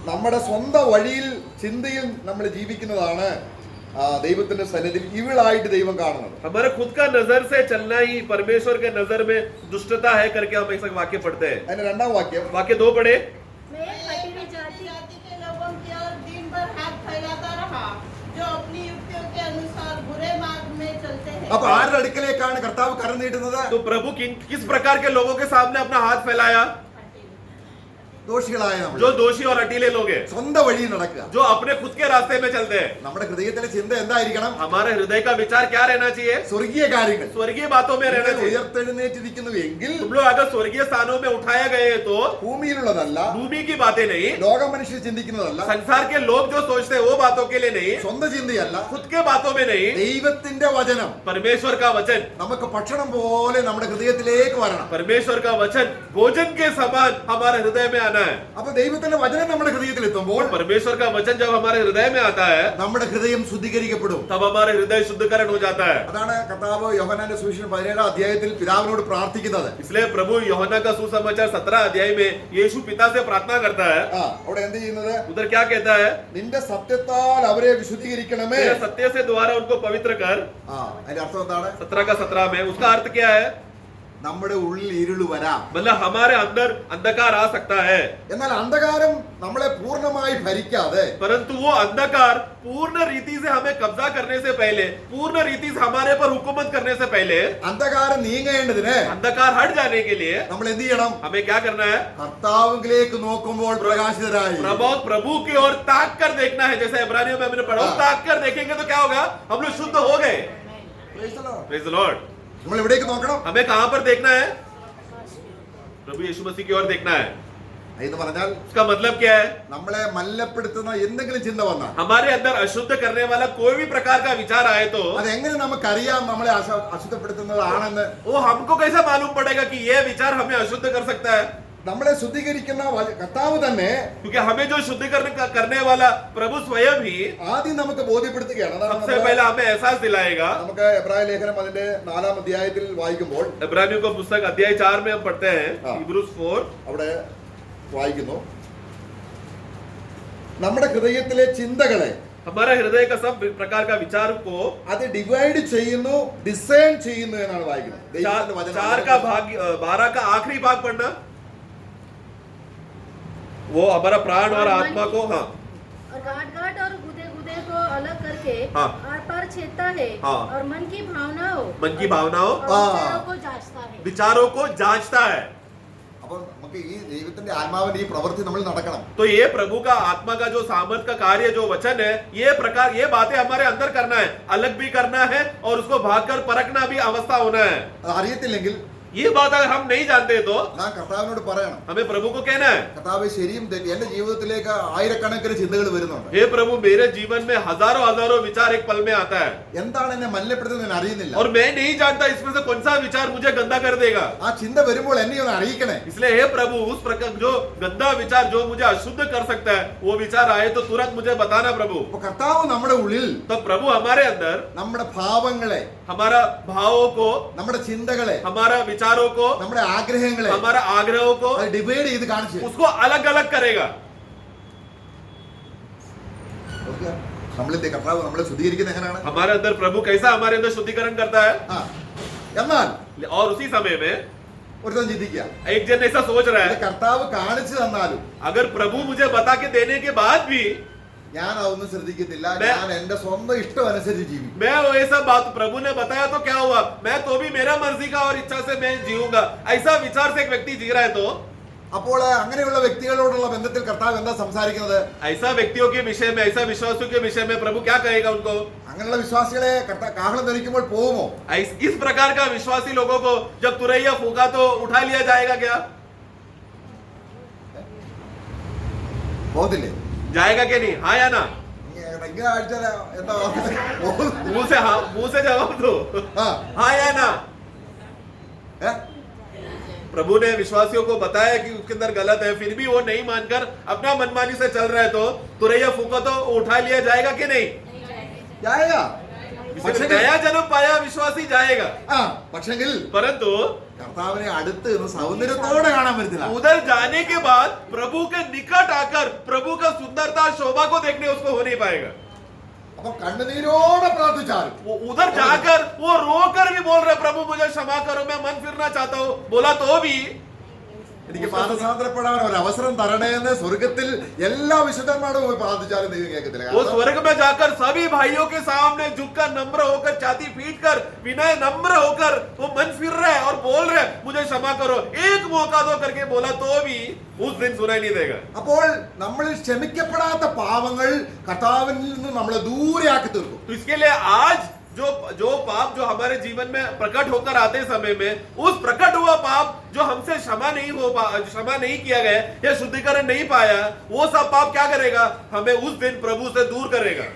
നമ്മുടെ സ്വന്തം വഴിയിൽ ചിന്തയിൽ നമ്മൾ ജീവിക്കുന്നതാണ് ദൈവത്തിന്റെ സന്നിധിയിൽ ഇവിളായിട്ട് ദൈവം കാണുന്നത്. हमारे खुद का नजर से चलना ही परमेश्वर के नजर में दुष्टता है करके हम एक वाक्य पढ़ते हैं. അതിന്റെ രണ്ടാം വാക്യം वाक्य 2 पढ़े. मैं एक हठीली जाति जाति के लोगों की ओर दिन भर हाथ फैलाता रहा, जो अपनी युक्तियों के अनुसार बुरे मार्ग में चलते हैं. അപ്പൊ ആരുടെ അടുക്കലേക്കാണ് കർത്താവ് കരം നീട്ടുന്നത്? तो प्रभु किस प्रकार के लोगों के सामने अपना हाथ फैलाया? ദോഷികളായ നമ്മൾ, जो दोषी और अटीले लोग हैं, സ്വന്തം വഴി നടക്കുക. जो अपने खुद के रास्ते में चलते हैं. നമ്മുടെ ഹൃദയത്തിലെ ചിന്ത എന്തായിരിക്കണം? हमारे हृदय का विचार क्या रहना चाहिए? സ്വർഗീയ കാര്യങ്ങൾ. स्वर्गीय बातों में रहना चाहिए. ഉയർത്തെഴുന്നേറ്റിരിക്കുന്നു എങ്കിൽ तुम लोग अगर स्वर्गीय स्थानों में उठाए गए तो ഭൂമിയിലുള്ളതല്ല, भूमि की बातें नहीं, ലോക മനുഷ്യർ ചിന്തിക്കുന്നതല്ല, संसार के लोग जो सोचते हैं वो बातों के लिए नहीं, സ്വന്തം ചിന്തയല്ല, खुद के बातों में नहीं, ദൈവത്തിന്റെ വചനം परमेश्वर का वचन, നമുക്ക് ഭക്ഷണം പോലെ നമ്മുടെ ഹൃദയത്തിലേക്ക് വരണം. परमेश्वर का वचन भोजन के समान हमारे हृदय में आना है. അപ്പൊ ദൈവത്തിന്റെ വചനം നമ്മുടെ ഹൃദയത്തിൽ എത്തുമ്പോൾ परमेश्वर का वचन जब हमारे हृदय में आता है നമ്മുടെ ഹൃദയം ശുദ്ധീകരിക്കപ്പെടും. तब हमारे हृदय शुद्धिकरण हो जाता है. അതാണ് കർത്താവ് യോഹന്നാന്റെ സുവിശേഷം 17 അധ്യായത്തിൽ പിതാവിനോട് പ്രാർത്ഥിക്കുന്നത്. इसलिए प्रभु यूहन्ना का सुसमाचार 17 अध्याय में यीशु पिता से प्रार्थना करता है. അവിടെ എന്ത് ചെയ്യുന്നത്? उधर क्या कहता है? നിന്റെ സത്യത്താൽ അവരെ വിശുദ്ധീകരിക്കണമേ. तेरे सत्य से द्वारा उनको पवित्र कर. അതിന്റെ അർത്ഥം എന്താണ്? 17 का 17 में उसका अर्थ क्या है? നമ്മുടെ ഉള്ളിൽ ഇരുള് വരാം, मतलब हमारे अंदर अंधकार आ सकता है, എന്നാൽ അന്ധകാരം നമ്മളെ പൂർണ്ണമായി ഭരിക്കാതെ परंतु वो अंधकार पूर्ण रीति से हमें कब्जा करने से पहले, पूर्ण रीति से हमारे पर हुकूमत करने से पहले, അന്ധകാരം നീങ്ങേണ്ടതിന് अंधकार हट जाने के लिए നമ്മൾ എന്ത് ചെയ്യണം? हमें क्या करना है? കർത്താവിലേക്ക് നോക്കുമ്പോൾ പ്രകാശിതരായി. प्रभु की ओर ताक कर देखना है. जैसे इब्रानियों में हमने पढ़ा, ताक कर देखेंगे तो क्या होगा? हम लोग शुद्ध हो गए. Praise the Lord. Praise the Lord. നമ്മൾ എവിടേക്ക് നോക്കണം? हमें कहां पर देखना है? प्रभु यीशु मसीह की ओर देखना है. എന്ന് പറഞ്ഞാൽ उसका मतलब क्या है? നമ്മളെ മലിനപ്പെടുത്തുന്ന എന്തെങ്കിലും ചിന്ത വന്നാൽ हमारे अंदर अशुद्ध करने वाला कोई भी प्रकार का विचार आए तो അതെങ്ങനെ നമുക്കറിയാം നമ്മളെ അശുദ്ധപ്പെടുത്തുന്നതാണെന്ന്? वो हमको कैसे मालूम पड़ेगा कि ये विचार हमें अशुद्ध कर सकता है? നമ്മളെ ശുദ്ധീകരിക്കുന്ന കർത്താവ് തന്നെ क्योंकि हमें जो शुद्धिकरण करने वाला प्रभु स्वयं ही ആദ്യം നമുക്ക് ബോധ്യപ്പെടുത്തുകയാണ്. അതാണ് सबसे पहला हमें एहसास दिलाएगा. നമുക്ക് എബ്രായ ലേഖനം അതിന്റെ 4 അധ്യായത്തിൽ വായിക്കുമ്പോൾ इब्रानियों का पुस्तक अध्याय 4 में हम पढ़ते हैं. हिब्रूज 4 അവിടെ വായിക്കുന്നു, നമ്മുടെ ഹൃദയത്തിലെ ചിന്തകളെ हमारा हृदय का सब प्रकार का विचार को അത് ഡിവൈഡ് ചെയ്യുന്നു, ഡിസൈൻ ചെയ്യുന്നു എന്നാണ് വായിക്കുന്നത്. ദൈവത്തിന്റെ വചനം 4 का भाग 12 का आखिरी भाग पढ़ना, वो हमारा प्राण और आत्मा को, हाँ, और गांठ गांठ और गुदे गुदे को अलग करके हाँ। आर पार छेदता है, हाँ। और मन की भावनाओं मन की भावनाओं और विचारों को जांचता है. विचारों को जांचता है. അപ്പോൾ നമുക്ക് ഈ ദൈവത്തിന്റെ ആത്മാവിന്റെ ഈ പ്രവൃത്തി നമ്മൾ നടക്കണം. तो ये प्रभु का आत्मा का जो सामर्थ का कार्य जो वचन है, ये बातें हमारे अंदर करना है, अलग भी करना है और उसको भागकर परखना भी अवस्था होना है. അത് അറിയത്തില്ലെങ്കിൽ ये बात अगर हम नहीं जानते तो ഞാൻ കർത്താവിനോട് പറയണം, हमें प्रभु को कहना है, കർത്താവ് ശരിയും തെറ്റും എന്റെ ജീവിതത്തിലേക്ക് ആയിരക്കണക്കിന് ചിന്തകൾ വരുന്നുണ്ട്. हे प्रभु, मेरे जीवन में हजारों हजारों विचार एक पल में आता है എന്താണ് എന്നെ മലിനപ്പെടുത്തുന്നത് ഞാൻ അറിയുന്നില്ല. और मैं नहीं जानता इसमें से कौन सा विचार मुझे गंदा कर देगा. ആ ചിന്ത വരുമ്പോൾ എന്നെ ഒന്ന് അറിയിക്കണേ. इसलिए हे प्रभु, उस प्रकार जो गंदा विचार जो मुझे अशुद्ध कर सकता है, वो विचार आए तो तुरंत मुझे बताना प्रभु. അപ്പൊ കർത്താവ് നമ്മുടെ ഉള്ളിൽ तो प्रभु हमारे अंदर നമ്മുടെ ഭാവങ്ങളെ, हमारा भावों को, നമ്മുടെ ചിന്തകളെ, हमारा विचारों को, നമ്മുടെ ആഗ്രഹങ്ങളെ हमारा आग्रहों को അത് ഡിവൈഡ് ചെയ്ത് കാണിച്ചു തരും. उसको अलग अलग करेगा. ഓക്കേ? നമ്മളിന്റെ കർത്താവ് നമ്മളെ ശുദ്ധീകരിക്കുന്നത് എങ്ങനെയാണ്? हमारे अंदर प्रभु कैसा हमारे अंदर शुद्धिकरण करता है. എന്നാൽ और उसी समय में ഒരുത്തൻ ചിന്തിക്കുക, एक जन ऐसा सोच रहा ഇത് है, കർത്താവ് കാണിച്ചു തന്നാലും अगर प्रभु मुझे बता के देने के बाद भी ഞാൻ അതൊന്നും ശ്രദ്ധിക്കത്തില്ല, मैं- ഞാൻ എന്റെ സ്വന്തം ഇഷ്ടം അനുസരിച്ച് ജീവിക്കും. मैं वो ऐसा बात प्रभु ने बताया तो क्या हुआ, मैं तो भी मेरा मर्जी का और इच्छा से मैं जीऊंगा, ऐसा विचार से एक व्यक्ति जी रहा है. तो അപ്പോൾ അങ്ങനെയുള്ള വ്യക്തികളോടുള്ള ബന്ധത്തിൽ കർത്താവ് എന്താ സംസാരിക്കുന്നത്? ऐसा व्यक्तियों के विषय में, ऐसा विश्वासियों के विषय में प्रभु क्या कहेगा उनको? അങ്ങനെയുള്ള വിശ്വാസികളെ കാഹളം ധരിക്കുമ്പോൾ പോകുമോ? इस प्रकार का विश्वासी लोगों को जब तुरैया फूका तो उठा लिया जाएगा क्या? പോകത്തില്ലേ? जाएगा कि नहीं? हाँ या ना? ഇങ്ങനെ അടിച്ചാൽ എന്താ मुंह से जवाब दो। ആ हाँ या ना? ഏ? प्रभु ने विश्वासियों को बताया कि उसके अंदर गलत है, फिर भी वो नहीं मानकर अपना मनमानी से चल रहे तो तुरैया फूको तो उठा लिया जाएगा कि नहीं? जाएगा. जिसने नया जन्म पाया विश्वासी जाएगा, ആ പക്ഷെങ്കിൽ परंतु കർത്താവിനെ അടുത്ത് നിന്ന് സൗന്ദര്യത്തോടെ കാണാൻ പറ്റത്തില്ല. उधर जाने के बाद प्रभु के निकट आकर प्रभु का सुंदरता शोभा को देखने उसको हो नहीं पाएगा. അപ്പൊ കണ്ണുനീരോടെ പ്രാർത്ഥിച്ചാലും वो उधर जाकर वो रोकर भी बोल रहे प्रभु मुझे क्षमा करो, मैं मन फिरना चाहता हूँ, बोला तो भी എനിക്ക് പാദസാന്തരപ്പെടാൻ ഒരു അവസരം തരണേ എന്ന് സ്വർഗത്തിൽ എല്ലാ വിശുദ്ധന്മാരും പോയി പ്രാർത്ഥിച്ചാലും ദൈവം കേൾക്കത്തില്ല. वो കാരണം स्वर्ग में जाकर सभी भाइयों के सामने झुककर नम्र होकर छाती पीट कर विनय नम्र होकर वो मन फिर रहे और बोल रहे मुझे क्षमा करो, एक मौका दो करके बोला तो भी उस दिन सुनाई नहीं देगा. അപ്പോൾ നമ്മൾ ക്ഷമിക്കപ്പെടാത്ത പാവങ്ങൾ കർത്താവിൽ നിന്ന് നമ്മളെ ദൂരെയാക്കി തീർക്കും. तो इसके लिए आज जो पाप जो हमारे जीवन में प्रकट होकर आते समय में उस प्रकट हुआ पाप जो हमसे क्षमा नहीं किया गया या शुद्धिकरण नहीं पाया, वो सब पाप क्या करेगा? हमें उस दिन प्रभु से दूर करेगा.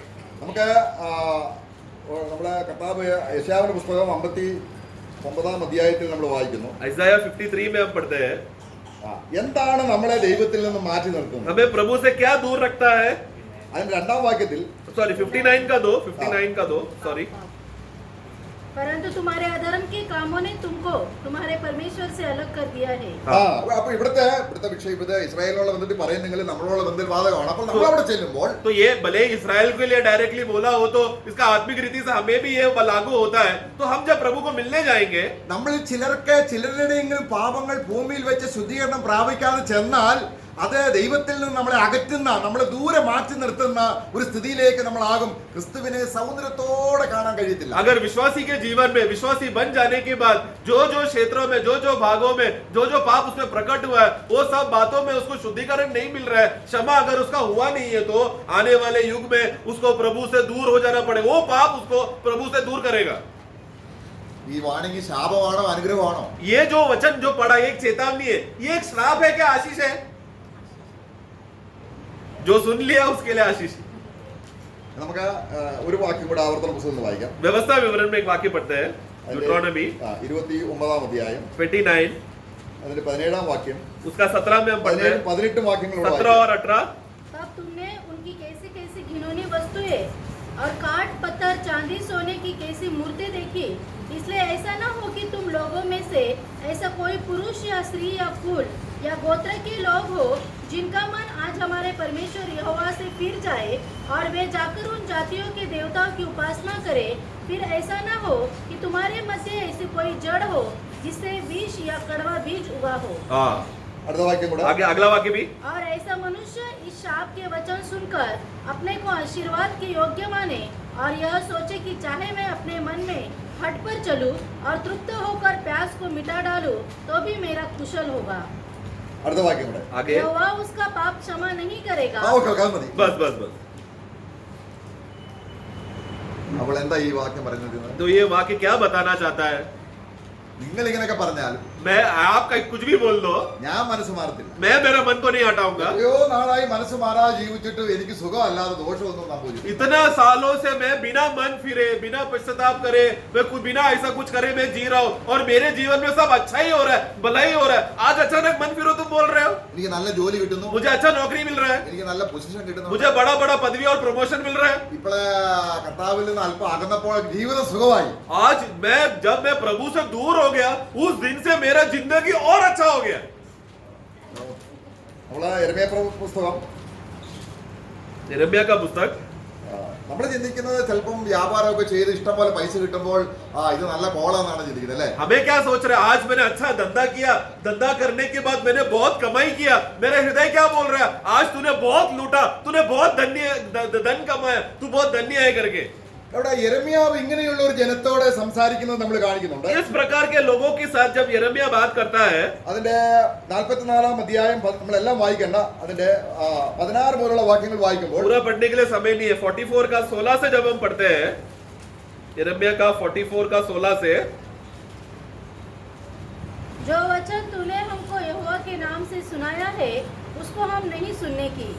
നമുക്ക് നമ്മളെ കർത്താവ് യെശയ്യാവിന്റെ പുസ്തകം 59 അധ്യായത്തിൽ നമ്മൾ വായിക്കുന്നു. Isaiah 53 में हम पढ़ते हैं, എന്താണ് നമ്മളെ ദൈവത്തിൽ നിന്ന് മാറ്റി നിർത്തുന്നത്? हमें प्रभु से क्या दूर रखता है? അതിന്റെ രണ്ടാം വാക്യത്തിൽ सॉरी 59 का दो सॉरी. परंतु तुम्हारे अधर्म के कामों ने तुमको तुम्हारे परमेश्वर से अलग कर दिया है. അപ്പൊ ഇവിടുത്തെ വിഷയം ഇത് ഇസ്രായേലിനുള്ള ബന്ധത്തിൽ പറയുന്നെങ്കിൽ നമ്മളോട് ബന്ധത്തിൽ ബാധകമാണ്. അപ്പോൾ നമ്മൾ അവിടെ ചെല്ലുമ്പോൾ तो ये भले ही इसराइल के लिए डायरेक्टली बोला हो तो इसका आत्मिक रीति से हमें भी ये लागू होता है. तो हम जब प्रभु को मिलने जाएंगे, നമ്മൾ ചിലരുടെയെങ്കിലും പാപങ്ങൾ ഭൂമിയിൽ വെച്ച് ശുദ്ധീകരണം പ്രാപിക്കാതെ ചെന്നാൽ അത് ദൈവത്തിൽ നിന്ന് നമ്മളെ അകറ്റുന്ന, നമ്മളെ ദൂരെ മാറ്റി നിർത്തുന്ന ഒരു സ്ഥിതിയിലേക്ക് നമ്മളാകും. ക്രിസ്തുവിനെ സൗന്ദര്യത്തോടെ കാണാൻ കഴിയത്തില്ല. अगर विश्वासी के जीवन में विश्वासी बन जाने के बाद जो क्षेत्रों में जो भागों में जो पाप उसमें प्रकट हुआ है, वो सब बातों में उसको शुद्धिकरण नहीं मिल रहा है, क्षमा अगर उसका हुआ नहीं है, तो आने वाले युग में उसको प्रभु से दूर हो जाना पड़े. वो पाप उसको प्रभु से दूर करेगा. ഈ വാണിംഗ് ശാപമാണോ അനുഗ്രഹമാണോ? ये जो वचन जो पढ़ा एक चेतावनी है, ये एक श्राप है क्या आशीष है? जो सुन लिया उसके लिए आशीष. നമുക്ക് ഒരു വാക്യം കൂടെ ആവർത്തന പുസ്തകം വായിക്കാം. व्यवस्था विवरण में एक वाक्य पढ़ते हैं, ड्यूटरोनॉमी 29 അധ്യായം 29 അതിന്റെ 17 വാക്യം, उसका 17 में हम पढ़ते हैं, 18 വാക്യങ്ങളോട് 17 और 18. तब तुमने उनकी कैसी कैसी घिनौनी वस्तुएं और काठ पत्थर चांदी सोने की कैसी मूर्ति देखी. इसलिए ऐसा ना हो कि तुम लोगों में से ऐसा कोई पुरुष या स्त्री या कुल या गोत्र के लोग हो जिनका मन आज हमारे परमेश्वर यहोवा से फिर जाए और वे जाकर उन जातियों के देवताओं की उपासना करे. फिर ऐसा ना हो कि तुम्हारे मध्य ऐसी कोई जड़ हो जिससे विष या कड़वा बीज उगा हो. हाँ, അടുത്ത വാക്യം കൂടെ. आगे अगला वाक्य भी. और ऐसा मनुष्य इस शाप के वचन सुनकर अपने को आशीर्वाद के योग्य माने और यह सोचे कि चाहे मैं अपने मन में हट पर चलूं और तृप्त होकर प्यास को मिटा डालूं तो भी मेरा कुशल होगा. അടുത്ത വാക്യം കൂടെ. आगे यहोवा उसका पाप क्षमा नहीं करेगा. ഓക്കെ അത് മതി. बस അപ്പോൾ എന്താ ഈ വാക്യം പറയുന്നത്? तो ये वाक्य क्या बताना चाहता है? നിങ്ങൾ ഇങ്ങനെയൊക്കെ പറഞ്ഞാൽ मैं आपका कुछ भी बोल दो, ഞാൻ മനസ്സ് മാറത്തില്ല. मैं मेरा मन को नहीं हटाऊंगा. എത്രയോ നാളായി മനസ്സ് മാറാതെ ജീവിച്ചിട്ട് എനിക്ക് സുഖമല്ലാതെ ദോഷമൊന്നും സംഭവിച്ചു. इतना सालों से मैं बिना मन फिरे बिना पश्चाताप करे मैं बिना ऐसा कुछ करे मैं जी रहा हूँ और मेरे जीवन में सब अच्छा ही हो रहा है, भला ही हो रहा है. आज अचानक मन फिरो तुम बोल रहे हो. എനിക്ക് നല്ല ജോലി കിട്ടുന്നു, मुझे अच्छा नौकरी मिल रहा है, എനിക്ക് നല്ല പൊസിഷൻ കിട്ടുന്നു, मुझे बड़ा बड़ा पदवी और प्रमोशन मिल रहा है. ഇപ്പോഴേ കർത്താവിൽ നിന്ന് അല്പം അകന്നപ്പോൾ ജീവിതം സുഖമായി. आज जब मैं प्रभु से दूर हो गया, उस दिन से मेरा जिंदगी और अच्छा हो गया. നമ്മളെ യെരമ്യാ പുസ്തകം यिर्मयाह का पुस्तक. നമ്മൾ ചിന്തിക്കുന്നത് ചിലപ്പം വ്യാപാരമൊക്കെ ചെയ്ത് ഇഷ്ടം പോലെ പൈസ കിട്ടുമ്പോൾ ഇത് നല്ല കോളാന്നാണ് ചിന്തിക്കുന്നത് അല്ലേ? हमें क्या सोच रहे हैं? आज मैंने अच्छा धंधा किया, धंधा करने के बाद मैंने बहुत कमाई किया, मेरा हृदय क्या बोल रहा है? आज तूने बहुत लूटा, तूने बहुत धन कमाया, तू बहुत धन्य है करके. അവിടെ യെരമ്യാവ് ഇങ്ങനെയുള്ള ഒരു ജനത്തോടെ സംസാരിക്കുന്നത് നമ്മൾ കാണിക്കുന്നുണ്ട്. इस प्रकार के लोगों के साथ जब यिर्मयाह बात करता है, അതിന്റെ 44 അധ്യായം നമ്മളെല്ലാം വായിക്കണ്ട, അതിന്റെ 16 മുതലുള്ള വാക്യങ്ങൾ വായിക്കുമ്പോൾ पूरा पढ़ने के लिए समय नहीं है. 44 का 16 से जब हम पढ़ते हैं, यिर्मयाह का 44 का 16 से, जो वचन तूने हमको यहोवा के नाम से सुनाया है उसको हम नहीं सुनने की,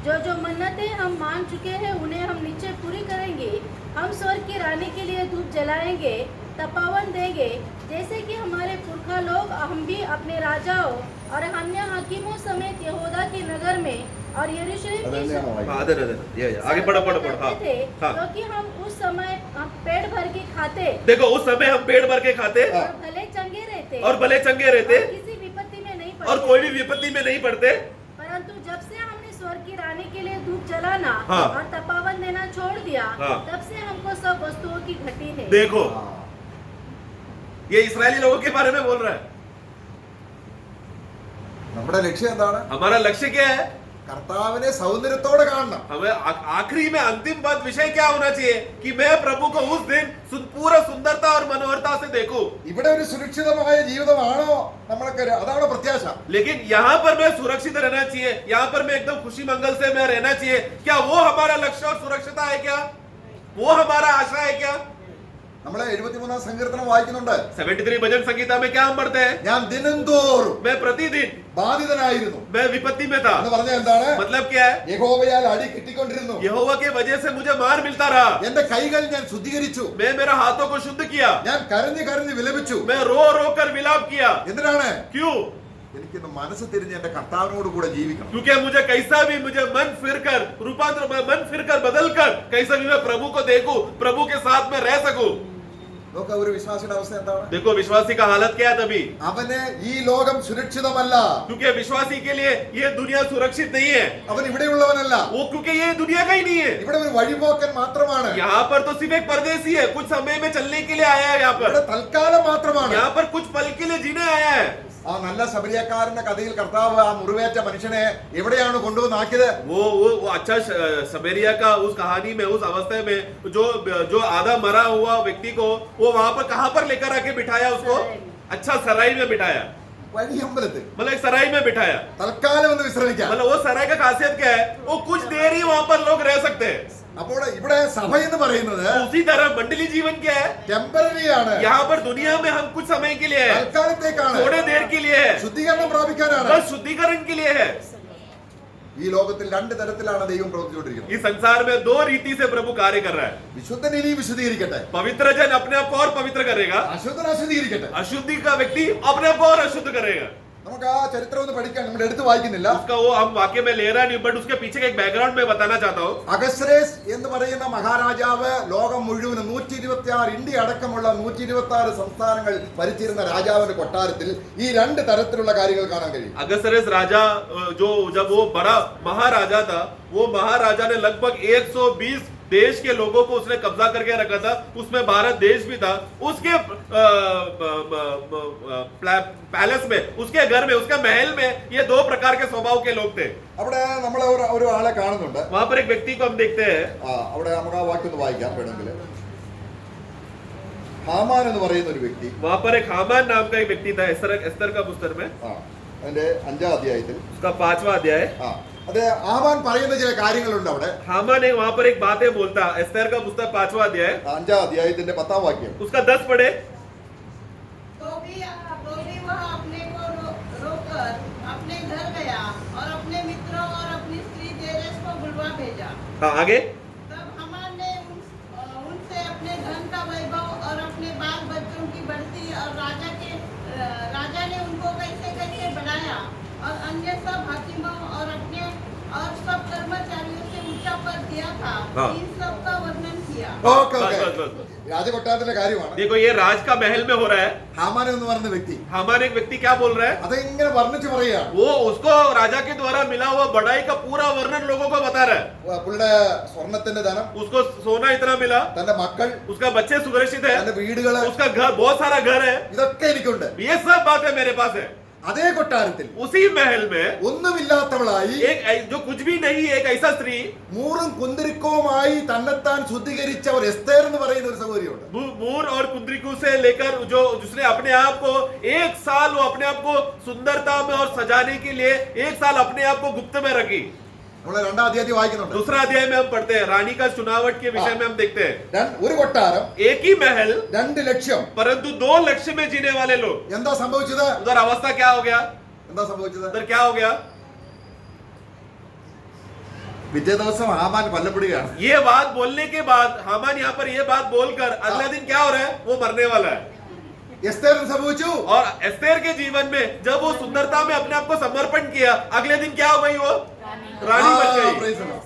जो जो मन्नतें हम मान चुके हैं उन्हें हम नीचे पूरी करेंगे। हम स्वर्ग की रानी के लिए धूप जलाएंगे, तपावन देंगे, जैसे कि हमारे पुरखा लोग हम भी अपने राजाओं और अन्य हाकिमों समेत यहूदा के नगर में और यरूशलेम की ये आगे बढ़ो बढ़ो बढ़ो। हाँ थे, हाँ क्योंकि हम उस समय हम पेट भर के खाते देखो उस समय हम पेट भर के खाते और भले चंगे रहते और भले चंगे रहते और किसी विपत्ति में नहीं और पड़ते। कोई भी विपत्ति में नहीं पड़ते। परंतु जब से हमने स्वर्ग की रानी के लिए धूप जलाना हाँ। और तपावन देना छोड़ दिया, हाँ। तब से हमको सब वस्तुओं की घटी है। देखो ये इस्राएली लोगों के बारे में बोल रहा है। നമ്മുടെ ലക്ഷ്യം എന്താണ്? हमारा लक्ष्य क्या है? കർത്താവിനെ സൗന്ദര്യത്തോടെ കാണണം. हमें आखिरी में अंतिम बात विषय क्या होना चाहिए कि मैं प्रभु को उस दिन पूरा सुंदरता और मनोहरता से देखूं। ഇവിടെ ഒരു സുരക്ഷിതമായ ജീവിതമാണോ നമ്മളൊക്കെ? അതാണോ പ്രത്യാശ? लेकिन यहाँ पर मैं सुरक्षित रहना चाहिए, यहाँ पर मैं एकदम खुशी मंगल से मैं रहना चाहिए, क्या वो हमारा लक्ष्य और सुरक्षिता है? क्या वो हमारा आशा है? क्या നമ്മളെ 73 സങ്കീർത്തനം വായിക്കുന്നുണ്ട്. 73 भजन संगीता में क्या हम पढ़ते हैं? ഞാൻ ദിനംതോറും मैं प्रतिदिन ബാധിതനായിരുന്നു मैं विपत्ति में था। എന്ന് പറഞ്ഞാൽ എന്താണ്? मतलब क्या है? യഹോവയാൽ അടി കിട്ടിക്കൊണ്ടിരുന്നു. यहोवा के वजह से मुझे मार मिलता रहा। എന്റെ കൈകൾ ഞാൻ ശുദ്ധീകരിച്ചു. मैं मेरे हाथों को शुद्ध किया। ഞാൻ കരഞ്ഞു കരഞ്ഞു വിലപിച്ചു. मैं रो रो कर विलाप किया। എന്തിനാണ്? क्यों? എനിക്കിന്ന് മനസ്സ് തിരിഞ്ഞ് എന്റെ കർത്താവിനോട് കൂടെ ജീവിക്കണം. क्योंकि मुझे कैसा भी मुझे मन फिर कर बदल कर कैसा भी मैं प्रभु को देखूं, प्रभु के साथ में रह सकूं। നോക്ക ഒരു വിശ്വാസിയുടെ അവസ്ഥ എന്താണ്? देखो विश्वासी का हालत क्या है तभी, അവന് ഈ ലോകം സുരക്ഷിതമല്ല. क्योंकि विश्वासी के लिए ये दुनिया सुरक्षित नहीं है। അവൻ ഇവിടെയുള്ളവനല്ല. वो क्योंकि ये दुनिया का ही नहीं है। ഇവിടെ ഒരു വഴിപോക്കൻ മാത്രമാണ്. यहाँ पर तो सिर्फ एक परदेसी है, कुछ समय में चलने के लिए आया है। यहाँ ഇവിടെ पर തൽക്കാലം മാത്രമാണ്. यहाँ पर कुछ पल के लिए जीने आया है। ആ നല്ല ശബരിയക്കാരന്റെ കഥയിൽ കർത്താവ് ആ മുറിവേറ്റ മനുഷ്യനെ എവിടെയാണ് കൊണ്ടുവന്നാക്കിയത്? वो अच्छा सबेरिया का उस कहानी में उस अवस्था में जो आधा मरा हुआ व्यक्ति को वो वहां पर कहां पर लेकर आके बिठाया उसको? अच्छा सराय में बिठाया, വഴിയമ്പലത്തിൽ मतलब एक सराय में बिठाया। തൽക്കാലം ഒന്ന് വിശ്രമിക്കാം. मतलब वो सराय का खासियत क्या है? वो कुछ देर ही वहां पर लोग रह सकते हैं। അപ്പോൾ ഇവിടെ സഭ എന്ന് പറയുന്നത് तो उसी तरह मंडली जीवन क्या है? ടെമ്പററി ആണ്. यहाँ पर दुनिया में हम कुछ समय के लिए है, തൽക്കാലത്തേക്കാണ്. थोड़े देर के लिए है, ശുദ്ധീകരണം പ്രാപിക്കാനാണ്. बस शुद्धिकरण के लिए है। ഈ ലോകത്തിൽ രണ്ട് തരത്തിലാണ് ദൈവം പ്രവർത്തിച്ചുകൊണ്ടിരിക്കുന്നത്. इस संसार में दो रीति से प्रभु कार्य कर रहा है। വിശുദ്ധൻ ഇനിയും വിശുദ്ധീകരിക്കട്ടെ, पवित्र जन अपने आप को और पवित्र करेगा, അശുദ്ധൻ അശുദ്ധീകരിക്കട്ടെ. अशुद्धि का व्यक्ति अपने आप को और अशुद्ध करेगा। നമുക്ക് ആ ചരിത്രം ഒന്ന് പഠിക്കാൻ, നമ്മുടെ എടുത്ത് വായിക്കുന്നില്ല. उसका वो हम वाक्य में ले रहा नहीं, बट उसके पीछे का एक बैकग्राउंड में बताना चाहता हूँ। അഗസ്രേസ് എന്ന് പറയുന്ന മഹാരാജാവ് ലോകം മുഴുവനും 126 ഇന്ത്യ അടക്കമുള്ള 126 സംസ്ഥാനങ്ങൾ ഭരിച്ചിരുന്ന രാജാവിന്റെ കൊട്ടാരത്തിൽ ഈ രണ്ട് തരത്തിലുള്ള കാര്യങ്ങൾ കാണാൻ കഴിയും. अगस्तियस राजा जो जब वो बड़ा महाराजा था, वो महाराजा ने लगभग 120 देश के लोगों को उसने कब्जा करके रखा था। उसमें भारत देश भी था। उसके पैलेस में, उसके घर में, उसके महल में ये दो प्रकार के स्वभाव के लोग थे। അവിടെ നമ്മൾ ഒരു ആളെ കാണുന്നുണ്ട്. वहां पर एक व्यक्ति को हम देखते हैं। അവിടെ നമുക്ക് ആ വാക്യം ഒന്ന് വായിക്കാം വേണമെങ്കിൽ. ഹാമാൻ എന്ന് പറയുന്ന ഒരു വ്യക്തി, वहां पर एक हामान नाम का एक व्यक्ति था एस्तर का पुस्तक में, അതിന്റെ 5ാം അധ്യായത്തിൽ उसका 5वां अध्याय। അത് ഹാമാൻ പറയുന്ന ചില കാര്യങ്ങളുണ്ട് അവിടെ. हामान वहां पर एक बातें बोलता, एस्तर का पुस्तक 5वां अध्याय, 5ാം അധ്യായത്തിന്റെ 10ാം വാക്യം. उसका 10 पढ़े। तो भी वह अपने को रोककर अपने घर गया और अपने मित्रों और अपनी स्त्री जेरेस को बुलवा भेजा। हाँ आगे। तब हामान ने उनसे अपने धन का वैभव और अपने बाल बच्चों की बढ़ती और राजा ने उनको कैसे कैसे बनाया और अन्य सब हाकिमों और अपने और सब कर्मचारियों से ऊंचा पद दिया था, हाँ। इन सब का वर्णन किया। ഓക്കെ बस ഓക്കെ, बस बस। രാജകൊട്ടാരത്തിലെ കാര്യമാണ്. देखो ये राज का महल में हो रहा है। ഹാമാൻ എന്ന് പറയുന്ന വ്യക്തി हामान एक व्यक्ति क्या बोल रहा है? അതെങ്ങനെ വർണ്ണിച്ചു പറയുകയാണ്. वो उसको राजा के द्वारा मिला हुआ बढ़ाई का पूरा वर्णन लोगों को बता रहा है। പുള്ളിയുടെ സ്വർണത്തിന്റെ ധനം, उसको सोना इतना मिला, തന്റെ മക്കൾ, उसका बच्चे सुरक्षित है, തന്റെ വീടുകള്, उसका घर, बहुत सारा घर है, ഇതൊക്കെ എനിക്കുണ്ട്. ये सब बातें मेरे पास है। അതേ കൊട്ടാരത്തിൽ उसी महल में ഒന്നുമില്ലാത്തവളായി एक जो कुछ भी नहीं, एक ऐसा स्त्री, മൂറും കുന്തിരിക്കവുമായി തന്നെത്താൻ ശുദ്ധീകരിച്ച ഒരു എസ്തേർ എന്ന് പറയുന്ന ഒരു സഹോദരിയുണ്ട്. मूर और कुंद्रिकू से लेकर जो जिसने अपने आप को 1 साल वो अपने आप को सुंदरता में और सजाने के लिए 1 साल अपने आप को गुप्त में रखी। നമ്മൾ 2ാം അധ്യായത്തിൽ വായിക്കുന്നുണ്ട്. दूसरा अध्याय में हम पढ़ते हैं, रानी का चुनावट के विषय में हम देखते हैं। ഒരു കൊട്ടാരം, एक ही महल, 2 ലക്ഷ്യം. परंतु 2 लक्ष्य में जीने वाले लोग। എന്താ സംഭവിച്ചത്? उधर अवस्था क्या हो गया? എന്താ സംഭവിച്ചത്? उधर क्या हो गया? പിറ്റേ ദിവസം ഹാമാൻ കൊല്ലപ്പെടുകയാണ്. ये बात बोलने के बाद हामान यहाँ पर ये बात बोलकर अगला दिन क्या हो रहा है, वो मरने वाला है. എസ്തേറിന് സംഭവിച്ചു. और एस्तेर के जीवन में जब वो सुंदरता में अपने आप को समर्पण किया, अगले दिन क्या हो गई, वो रानी बन गई. praise the Lord.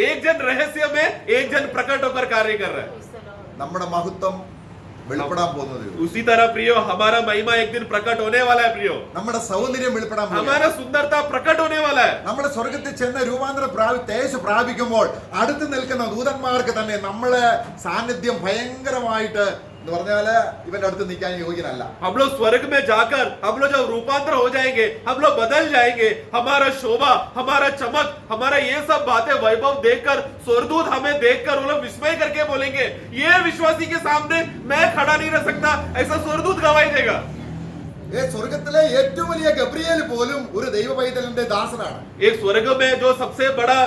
एक जन रहस्य में, एक जन प्रकट होकर कार्य कर रहा है. നമ്മുടെ മഹത്വം വെളിപ്പെടാൻ പോകുന്നത്. उसी तरह प्रियो, हमारा महिमा एक दिन प्रकट होने वाला है प्रियो. നമ്മുടെ സൗന്ദര്യം വെളിപ്പെടാൻ പോകുന്നു. हमारा सुंदरता प्रकट होने वाला है. നമ്മുടെ സ്വർഗത്തിൽ ചെന്ന് രൂപാന്തരം തേജസ് പ്രാപിക്കുമ്പോൾ അടുത്ത് നിൽക്കുന്ന ദൂതന്മാർക്ക് തന്നെ നമ്മളെ സാന്നിധ്യം ഭയങ്കരമായിട്ട് എന്ന് പറഞ്ഞാല് ഇവന്റെ അടുത്ത് നിൽക്കാൻ യോഗ്യനല്ല. हम लोग स्वर्ग में जाकर हम लोग जब रूपांतर हो जाएंगे, हम लोग बदल जाएंगे. हमारा शोभा, हमारा चमक, हमारा ये सब बातें वैभव देखकर स्वर्गदूत हमें देखकर वो लोग विस्मय करके बोलेंगे, ये विश्वासी के सामने मैं खड़ा नहीं रह सकता, ऐसा स्वर्गदूत गवाही देगा. സ്വർഗത്തിലെ ഏറ്റവും വലിയ ഗബ്രിയേൽ പോലും ഒരു ദൈവ പൈതലിന്റെ ദാസനാണ്. एक स्वर्ग में जो सबसे बड़ा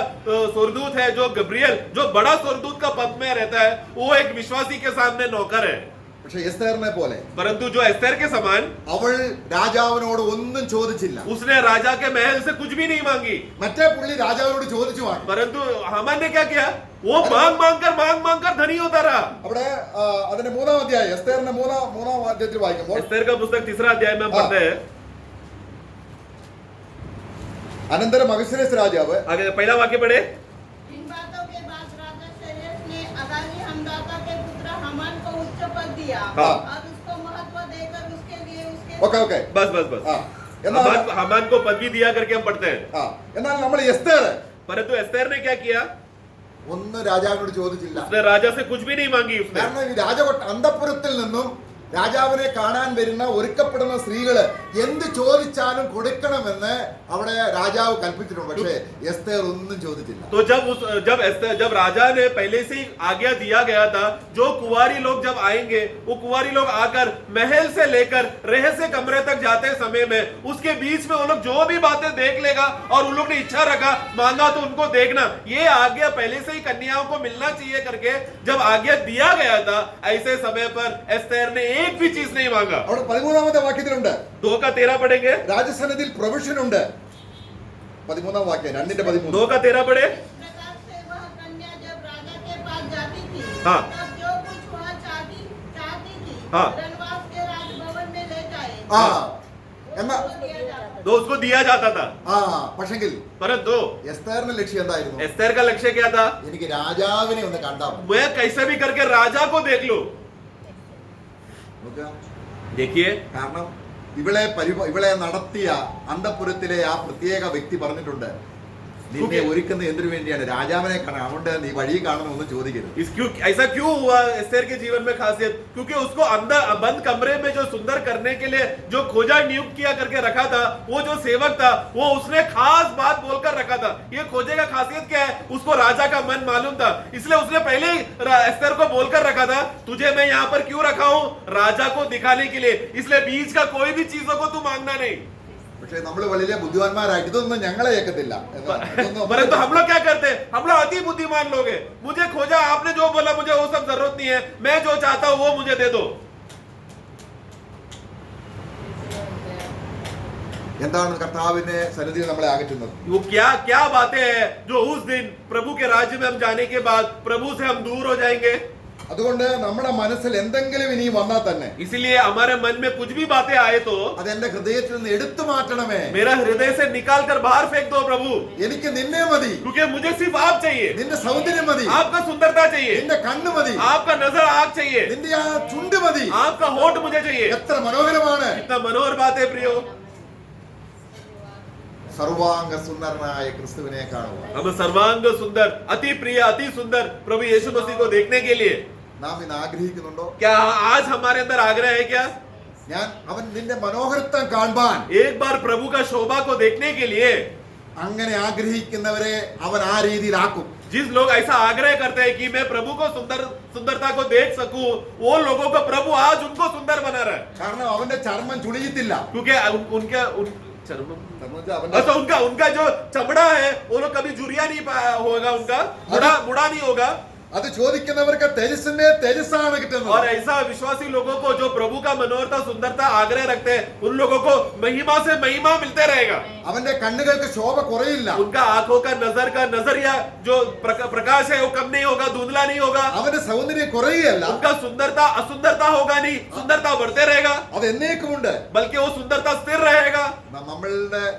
स्वर्गदूत है, जो गब्रियल, जो बड़ा स्वर्गदूत का पद में रहता है, वो एक विश्वासी के सामने नौकर है. പക്ഷെ എസ്തേറിനെ പോലെ परंतु जो एस्तेर के समान, അവൾ രാജാവിനോട് ഒന്നും ചോദിച്ചില്ല. उसने राजा के महल से कुछ भी नहीं मांगी. മറ്റേ പുള്ളി രാജാവിനോട് ചോദിച്ചു വാങ്ങി. परंतु हामान ने क्या किया, वो मांग कर धनी होता रहा. അവിടെ അതിന്റെ മൂന്നാം അധ്യായം എസ്തേറിന്റെ മൂന്നാം അധ്യായത്തിൽ വായിക്കുമ്പോൾ एस्तेर का पुस्तक 3 अध्याय में हम पढ़ते हैं. അനന്തരം അഹശ്വേരോശ് രാജാവ് आगे पहला वाक्य पढ़े. इन बातों के बाद राजा शरेश ने अगागी हमदाता के पुत्र हामान को उच्च पद दिया हाँ. और उसको महत्व देकर उसके लिए उसके ഓക്കെ बस ആ എന്നാൽ हामान को पदवी दिया करके हम पढ़ते हैं. ആ എന്നാൽ നമ്മൾ എസ്തേർ परंतु एस्तेर ने क्या किया, ഒന്നും രാജാവിനോട് ചോദിച്ചില്ല. उसने राजा से कुछ भी नहीं मांगी. उसने കാരണം ഈ രാജകൊട്ട അന്തഃപുരത്തിൽ നിന്നും രാജാവിനെ കാണാൻ വരുന്ന ഒരുക്കപ്പെടുന്ന സ്ത്രീകള് എന്ത് ചോദിച്ചാലും കൊടുക്കണമെന്ന് അവിടെ രാജാവ് കൽപ്പിച്ചിട്ടുണ്ട്. പക്ഷേ എസ്തേർ ഒന്നും ചോദിച്ചില്ല. तो जब राजा ने पहले से ही आज्ञा दिया गया था, जो कुंवारी लोग जब आएंगे, वो कुंवारी लोग आकर महल से लेकर रहस्य कमरे तक जाते समय में उसके बीच में वो लोग जो भी बातें देख लेगा और उन लोग ने इच्छा रखा, मांगा तो उनको देखना, ये आज्ञा पहले से ही कन्याओं को मिलना चाहिए करके जब आज्ञा दिया गया था, ऐसे समय पर एस्तेर ने एक भी चीज नहीं मांगा. അവിടെ 13-ാമത്തെ വാക്യത്തിലുണ്ട് 2:13 पढ़ेंगे. രാജസന്നിധിയിൽ പ്രൊവിഷൻ ഉണ്ട്. 13-ാം വാക്യം 2:13. 2:13 पढ़े. इस प्रकार से वह कन्या जब राजा के पास जाती थी हाँ. तब जो कुछ वह चाहती थी हाँ. रनवास के राजभवन में ले जाए ആ वो എന്നാ उसको दिया जाता था. तो उसको दिया जाता था. ആ പക്ഷെങ്കിൽ परंतु എസ്തേറിന്റെ ലക്ഷ്യം എന്തായിരുന്നു? एस्तेर का लक्ष्य क्या था, എനിക്ക് രാജാവിനെ ഒന്ന് കണ്ടാൽ മതി. मैं कैसे भी करके राजा को देख लूं. നോക്കുക. देखिए, കാരണം ഇവളെ നടത്തിയ അന്തഃപുരത്തിലെ ആ പ്രത്യേക വ്യക്തി പറഞ്ഞിട്ടുണ്ട്, നിന്നെ ഒരുക്കുന്ന എന്തിനു വേണ്ടിയാണ്? രാജാവിനെ കാണാൻ. അതുകൊണ്ട് നീ വഴി കാണണമെന്ന് ചോദിക്കരുത്. ऐसा क्यों हुआ एस्तेर के जीवन में खासियत, क्योंकि उसको अंदर बंद कमरे में जो सुंदर करने के लिए जो खोजा नियुक्त किया करके रखा था, वो जो सेवक था, वो उसने खास बात बोलकर रखा था. ये खोजे का खासियत क्या है, उसको राजा का मन मालूम था, इसलिए उसने पहले ही एस्तेर को बोलकर रखा था, तुझे मैं यहाँ पर क्यों रखा हूँ, राजा को दिखाने के लिए, इसलिए बीच का कोई भी चीजों को तू मांगना नहीं. പക്ഷെ നമ്മൾ വലിയ ബുദ്ധിമാന്മാരായിട്ട് ഇതൊന്നും ഞങ്ങളെ ഏക്കത്തില്ല. परंतु हम लोग क्या करते हैं, हम लोग अति बुद्धिमान लोग हैं. मुझे खोजा, आपने जो बोला मुझे वो सब जरूरत नहीं है, मैं जो चाहता हूँ वो मुझे दे दो. എന്താണ് കർത്താവിന്റെ സന്നിധിയിൽ നമ്മളെ അകറ്റുന്നത്? वो क्या बातें हैं जो उस दिन प्रभु के राज्य में हम जाने के बाद प्रभु से हम दूर हो जाएंगे. അതുകൊണ്ട് നമ്മുടെ മനസ്സിൽ എന്തെങ്കിലും ഇനി വന്നാൽ തന്നെ इसीलिए हमारे मन में कुछ भी बातें आए तो അത് എന്റെ ഹൃദയത്തിൽ നിന്ന് എടുത്തു മാറ്റണമേ. मेरा हृदय से निकाल कर बाहर फेंक दो प्रभु, എനിക്ക് നിന്നെ മതി. क्योंकि मुझे सिर्फ आप चाहिए, നിന്റെ സൗന്ദര്യം മതി. आपका सुंदरता चाहिए, നിന്റെ കണ്ണ് മതി. आपका नजर आग चाहिए, നിന്റെ ആ ചുണ്ട് മതി. आपका होठ मुझे चाहिए. എത്ര മനോഹരമാണ്. कितना मनोहर बात है प्रियो. സർവാംഗ സുന്ദരനായ ക്രിസ്തുവിനെ കാണുക. हम सर्वांग सुंदर, अति प्रिय, अति सुंदर प्रभु यीशु मसीह को देखने के लिए നാം ഇന്ന് ആഗ്രഹിക്കുന്നുണ്ടോ? क्या आज हमारे अंदर आग्रह है क्या, ഞാൻ അവൻ നിന്റെ മനോഹരത്വം കാണുവാൻ एक बार प्रभु का शोभा को देखने के लिए. അങ്ങനെ ആഗ്രഹിക്കുന്നവരെ അവൻ ആ രീതിയിലാക്കും. जिस लोग ऐसा आग्रह करते हैं कि मैं प्रभु को सुंदरता को देख सकूं, वो लोगों को प्रभु आज उनको सुंदर बना रहा है. കാരണം അവന്റെ ചർമ്മം ചുളിയത്തില്ല. क्योंकि उनका അവന്റെ उनका जो चमड़ा है वो लोग कभी झुरिया नहीं होगा, उनका मुड़ा नहीं होगा. അത് ചോദിക്കുന്നവർക്ക് തേജസ്സിന്മേൽ തേജസ്സാണ് കിട്ടുന്നത്. और ऐसा विश्वासी लोगों को जो प्रभु का मनोहरता सुंदरता आग्रह रखते हैं, उन लोगों को महिमा से महिमा मिलते रहेगा. അവന്റെ കണ്ണുകൾക്ക് ശോഭ കുറയില്ല. उनका आंखों का नजरिया जो प्रकाश है वो कम नहीं होगा, धुंधला नहीं होगा. അവന്റെ സൗന്ദര്യം കുറയുകയല്ല, उनका सुंदरता असुंदरता होगा नहीं, सुंदरता बढ़ते रहेगा, അത് എന്നേക്കുമുണ്ട്. बल्कि वो सुंदरता स्थिर रहेगा.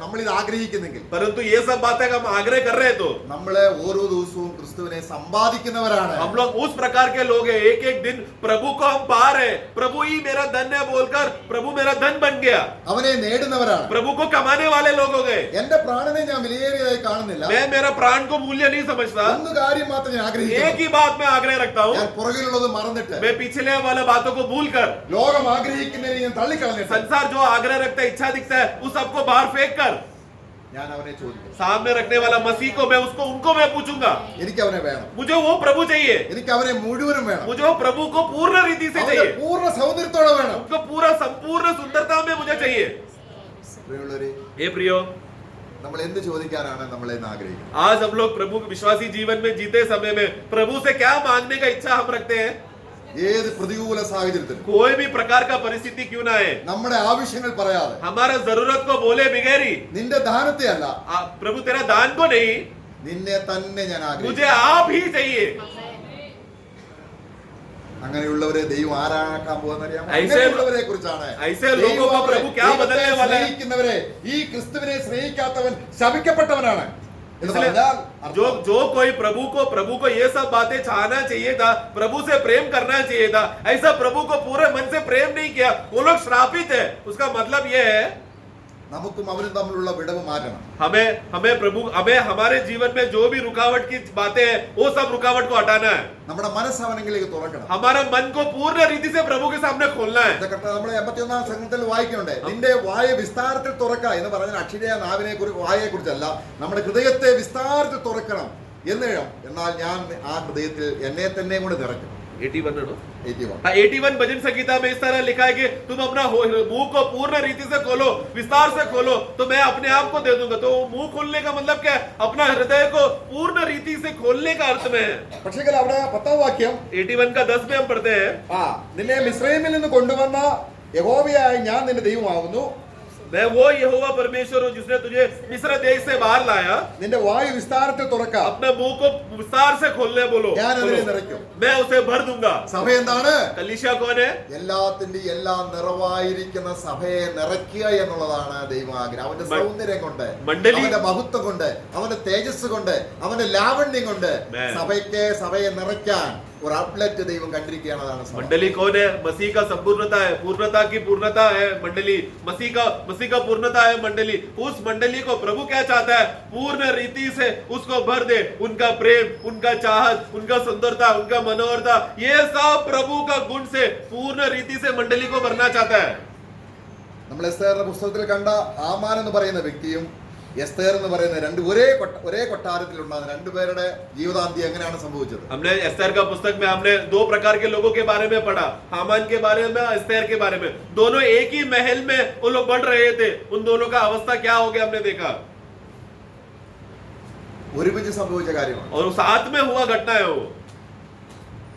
നമ്മൾ ഇത് ആഗ്രഹിക്കുന്നെങ്കിൽ, परंतु ये सब बातें हम आग्रह कर रहे हैं तो നമ്മള് ഓരോ ദിവസവും ക്രിസ്തുവിനെ സമ്പാദിക്കുന്നവരാണ്. हम लोग उस प्रकार के लोग हैं. एक एक दिन प्रभु को हम पा रहे हैं. प्रभु ही मेरा धन है बोलकर प्रभु मेरा धन बन गया. അവനെ നേടുന്നവരാണ്. प्रभु को कमाने वाले लोग हो गए. എന്റെ പ്രാണനെ ഞാൻ വിലയേറിയതായി കാണുന്നില്ല. मैं मेरा प्राण को मूल्य नहीं समझता. ഒന്ന് കാര്യം മാത്രം ഞാൻ एक ആഗ്രഹിക്കുന്നു. ही बात मैं आग्रह रखता हूँ. ഞാൻ പുറകിലുള്ളത് മറന്നിട്ട് मैं पिछले वाले बातों को भूल कर ലോകം ആഗ്രഹിക്കുന്നതിനെ ഞാൻ തള്ളിക്കളഞ്ഞിട്ട് संसार जो आग्रह रखता है, इच्छा दिखता है, उस सबको बाहर फेंक कर ഞാൻ അവനെ ചോദിക്കും. सामने रखने वाला मसीह को मैं उनको मैं पूछूंगा. എനിക്ക് അവനെ വേണം. मुझे वो प्रभु चाहिए. എനിക്ക് അവനെ മുഴുവനും വേണം. मुझे वो प्रभु को पूर्ण रीति से അവന്റെ चाहिए. പൂർണ്ണ സൗന്ദര്യത്തോടെ വേണം. उनको पूरा संपूर्ण सुंदरता में मुझे चाहिए. പ്രിയമുള്ളവരെ, हे प्रियो, നമ്മൾ എന്ത് ചോദിക്കാനാണ് നമ്മളെ ഇന്ന് ആഗ്രഹിക്കുന്നത്? आज हम लोग प्रभु विश्वासी जीवन में जीते समय में प्रभु से क्या मांगने का इच्छा हम रखते हैं? ഏത് പ്രതികൂല സാഹചര്യത്തിലും कोई भी प्रकार का परिस्थिति क्यों ना है, നമ്മുടെ ആവശ്യങ്ങൾ പറയാതെ, हमारा जरूरत को बोले बगैर ही, നിന്റെ ദാനത്തെ അല്ല, प्रभु तेरा दान को नहीं, നിന്നെ തന്നെ ഞാൻ मुझे ആഗ്രഹിക്കുന്നു. आप ही चाहिए. അങ്ങനെയുള്ളവരെ ദൈവം ആരാക്കാൻ പോകുന്നറിയാമോ? ऐसे- അങ്ങനെയുള്ളവരെ കുറിച്ചാണ് ऐसे लोगों को प्रभु क्या बदलने वाला है? സ്നേഹിക്കുന്നവരെ, ഈ ക്രിസ്തുവിനെ സ്നേഹിക്കാത്തവൻ ശപിക്കപ്പെട്ടവനാണ് എന്ന് इसलिए പറഞ്ഞാൽ जो कोई प्रभु को ये सब बातें चाहना चाहिए था, प्रभु से प्रेम करना चाहिए था, ऐसा प्रभु को पूरे मन से प्रेम नहीं किया, वो लोग श्रापित है. उसका मतलब ये है നമുക്കും അവരും തമ്മിലുള്ള വിടവ് മാറ്റണം. हमें हमारे जीवन में जो भी रुकावट की बातें हैं, वो सब रुकावट को हटाना है. നമ്മുടെ മനസ്സവനെങ്കിലേക്ക് തുറക്കണം. हमारा मन को पूर्ण रीति से प्रभु के सामने खोलना है. ഇതൊക്കെ നമ്മളെ 81 സംഘത്തിൽ വായിക്കുന്നുണ്ട്. നിന്റെ വായ വിസ്താരത്തിൽ തുറക്ക എന്ന് പറഞ്ഞ അക്ഷരീയ നാവിനെ വായയെ കുറിച്ചല്ല, നമ്മുടെ ഹൃദയത്തെ വിസ്താരത്തിൽ തുറക്കണം എന്ന്. എന്നാൽ ഞാൻ ആ ഹൃദയത്തിൽ എന്നെ തന്നെ കൊണ്ട് നിറയ്ക്കും. 81 81. 81 भजन संगीता में इस तरह लिखा है कि तुम अपना मुंह को पूर्ण रीति से खोलो, विस्तार से खोलो, तो मैं अपने आप को दे दूंगा. तो मुंह खोलने का मतलब क्या है? अपना हृदय को पूर्ण रीति से खोलने का अर्थ में है. പക്ഷേ അവിടെ 10ാം വാക്യം 81 का 10 में हम पढ़ते हैं, നിന്നെ മിസ്രയീമിൽ നിന്ന് കൊണ്ടുവന്ന യഹോവയായ ഞാൻ നിന്റെ ദൈവമാകുന്നു. मैं वो यहोवा परमेश्वर हूँ जिसने तुझे मिस्र देश से बाहर लाया. നിന്റെ വായു വിസ്താരത്തിൽ തുറക്ക, अपने मुंह को विस्तार से खोलने बोलो. ഞാൻ അതിനെ നിറയ്ക്കും. मैं उसे भर दूंगा. സഭ എന്താണ്? कलीसिया कौन है? എല്ലാത്തിന്റെ എല്ലാം നിറവായിരിക്കുന്ന സഭയെ നിറയ്ക്കുക എന്നുള്ളതാണ് ദൈവാഗ്രഹം. അവന്റെ സൗന്ദര്യം കൊണ്ട്, മണ്ഡലി- അവന്റെ മഹത്വം കൊണ്ട്, അവന്റെ തേജസ് കൊണ്ട്, അവന്റെ ലാവണ്യം കൊണ്ട് സഭയെ നിറയ്ക്കാൻ ഒരു ഔട്ട്ലെറ്റ് ദൈവം കണ്ടിരിക്കുകയാണ്. അതാണ് സഭ. मंडली कौन है? मसीह का संपूर्णता है, पूर्णता की पूर्णता है मंडली. मसीह का पूर्णता है मंडली. उस मंडली को प्रभु क्या चाहता है? पूर्ण रीति से उसको भर दे. उनका प्रेम, उनका चाहत, उनका सुंदरता, उनका मनोहरता, ये सब प्रभु का गुण से पूर्ण रीति से मंडली को भरना चाहता है. നമ്മൾ എസ്തേറിന്റെ പുസ്തകത്തിൽ കണ്ട ആമാൻ എന്ന് പറയുന്ന വ്യക്തിയും എസ്തേർ എന്ന് പറയുന്ന ഒരേ കൊട്ടാരത്തിലുണ്ടാകുന്ന രണ്ടുപേരുടെ ജീവിതാന്തി എങ്ങനെയാണ് സംഭവിച്ചത്? हमने एस्तेर का पुस्तक में हमने दो प्रकार के लोगों के बारे में पढ़ा, हामान के बारे में, एस्तेर के बारे में. दोनों एक ही महल में वो लोग बढ़ रहे थे. उन दोनों का अवस्था क्या हो गया हमने देखा, ഒരുമിച്ച് സംഭവിച്ച കാര്യമാണ്. और साथ में हुआ घटना है वो.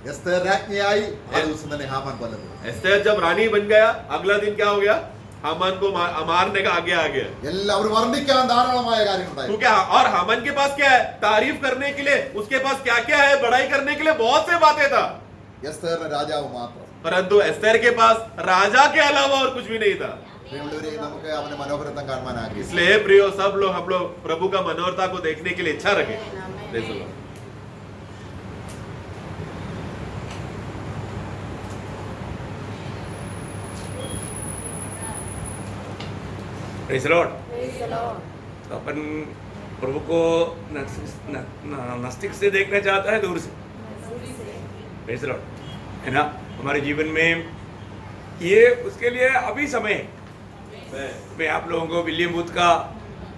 എസ്തേർ രാജ്ഞിയായി ആ ദിവസം തന്നെ ഹാമാൻ കൊല്ലപ്പെട്ടു. एस्तेर जब रानी बन गया, अगला दिन क्या हो गया? हामान को मारने का आगे आ गया. എല്ലാവരും വർണ്ണിക്കാൻ ധാരാളമായ കാര്യങ്ങളുണ്ടായി. क्योंकि और हामान के पास क्या है? तारीफ करने के लिए उसके पास क्या क्या है? बड़ाई करने के लिए बहुत से बातें था. എസ്തേറിന്റെ രാജാവ് മാത്രം. परंतु एस्तेर के पास राजा के अलावा और कुछ भी नहीं था. പ്രിയമുള്ളവരെ, നമുക്ക് അവന്റെ മനോഹരത്വം കാണാൻ ആഗ്രഹിക്കുന്നു. इसलिए प्रियो, सब लोग हम लोग प्रभु का मनोहरता को देखने के लिए इच्छा रखें. Praise the Lord. Praise the Lord. Praise the Lord. तो अपन प्रभु को नजदीक से देखना चाहता है, दूर से. प्रेज़ द लॉर्ड, है ना. हमारे जीवन में ये उसके लिए अभी समय है. मैं आप लोगों को विलियम बूथ का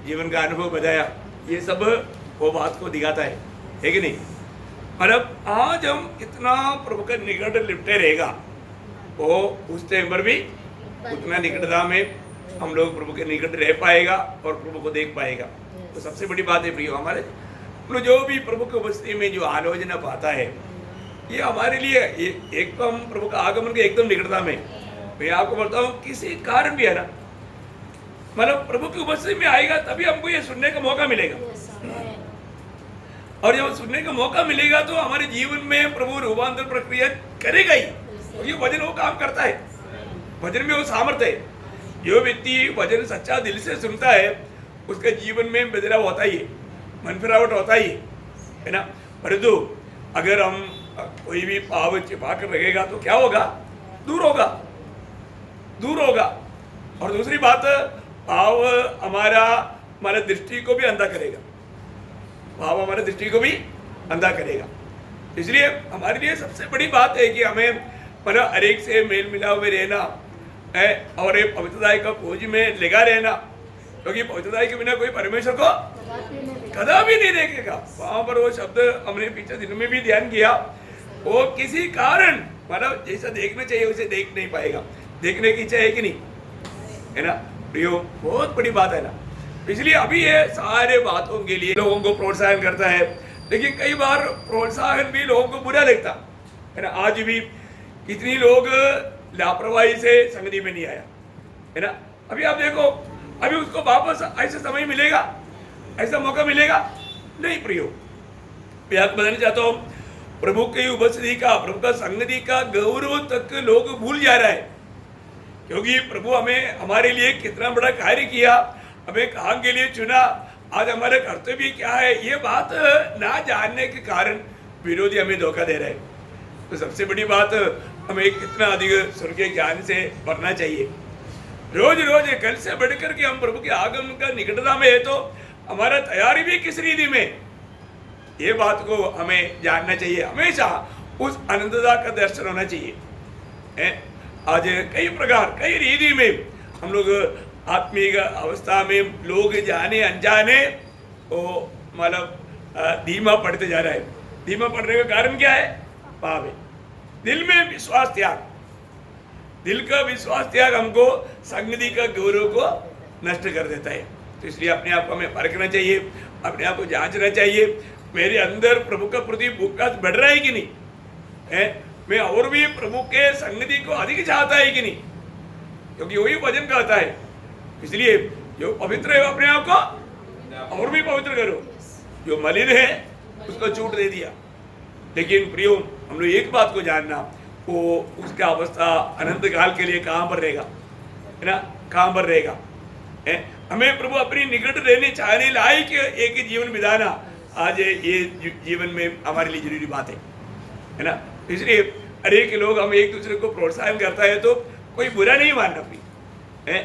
जीवन का अनुभव बताया, ये सब वो बात को दिखाता है कि नहीं? मतलब आज हम इतना प्रभु के निकट लिपटे रहेगा, वो उस टाइम पर भी उतना निकटता में हम लोग प्रभु के निकट रह पाएगा और प्रभु को देख पाएगा. तो सबसे बड़ी बात है प्रियो, हमारे जो भी प्रभु की उपस्थिति में जो आलोचना पाता है, ये हमारे लिए एक तो हम प्रभु का आगमन के एकदम निकटता में, मैं आपको बोलता हूँ किसी कारण भी है ना, मतलब प्रभु की उपस्थिति में आएगा तभी हमको ये सुनने का मौका मिलेगा। और जब सुनने का मौका मिलेगा तो हमारे जीवन में प्रभु रूपांतर प्रक्रिया करेगा ही। और ये वचन वो काम करता है, वचन में वो सामर्थ्य है। जो व्यक्ति वचन सच्चा दिल से सुनता है उसके जीवन में बदलाव होता ही है, मन फिरावट होता ही है ना। परंतु अगर हम कोई भी पाव छिपा कर रखेगा तो क्या होगा? दूर होगा, दूर होगा। और दूसरी बात, पाव हमारा दृष्टि को भी अंधा करेगा, पाव हमारे दृष्टि को भी अंधा करेगा। इसलिए हमारे लिए सबसे बड़ी बात है कि हमें मतलब हर एक से मेल मिलाव में रहना है और एक पवित्रता का खोज में लगा रहना, क्योंकि पवित्रता के बिना कोई परमेश्वर को कदापि नहीं देखेगा। वहां पर वो शब्द हमने पीछे दिनों में भी ध्यान किया, वो किसी कारण मतलब जैसा देखना चाहिए उसे देख नहीं पाएगा। देखने की इच्छा है कि नहीं, है ना प्रियो? बहुत बड़ी बात है ना। इसलिए अभी ये सारे बातों के लिए लोगों को प्रोत्साहन करता है, लेकिन कई बार प्रोत्साहन भी लोगों को बुरा लगता है ना। आज भी कितनी लोग लापरवाही से संगति में नहीं आया, है ना। अभी आप देखो, अभी उसको वापस ऐसा समय मिलेगा, ऐसा मौका मिलेगा नहीं प्रियो। मैं आपको बताना चाहता हूँ, प्रभु की उपस्थिति का, प्रभु का संगति का गौरव तक लोग भूल जा रहा है, क्योंकि प्रभु हमें हमारे लिए कितना बड़ा कार्य किया, हमें काम के लिए चुना, आज हमारा कर्तव्य क्या है, ये बात ना जानने के कारण विरोधी हमें धोखा दे रहे हैं। तो सबसे बड़ी बात, हमें कितना अधिक स्वर्ग के ज्ञान से भरना चाहिए। रोज रोज कल से बढ़कर के हम प्रभु के आगमन का निकटता में है, तो हमारा तैयारी भी किस रीति में, ये बात को हमें जानना चाहिए। हमेशा उस अनंतता का दर्शन होना चाहिए। आज कई प्रकार कई रीति में हम लोग आत्मिक अवस्था में लोग जाने अनजाने वो मतलब धीमा पड़ते जा रहा है। धीमा पड़ने का कारण क्या है? पाप है। दिल में विश्वास त्याग, दिल का विश्वास त्याग हमको संगति का गौरव को नष्ट कर देता है। तो इसलिए अपने आप को हमें परखना चाहिए, अपने आप को जांचना चाहिए, मेरे अंदर प्रभु का प्रति भूखा बढ़ रहा है कि नहीं है, मैं और भी प्रभु के संगति को अधिक चाहता है कि नहीं, क्योंकि वही वचन कहता है। इसलिए जो पवित्र है अपने आप को और भी पवित्र करो, जो मलिन है उसको छूट दे दिया। लेकिन प्रियो, हम लोग एक बात को जानना, वो उसका अवस्था अनंत काल के लिए कहाँ पर रहेगा, है ना, कहाँ पर रहेगा। हमें प्रभु अपनी निकट रहने चाहने लायक एक जीवन बिताना आज ये जीवन में हमारे लिए जरूरी बात है ना। इसलिए अनेक लोग हम एक दूसरे को प्रोत्साहन करता है तो कोई बुरा नहीं मानना भी है,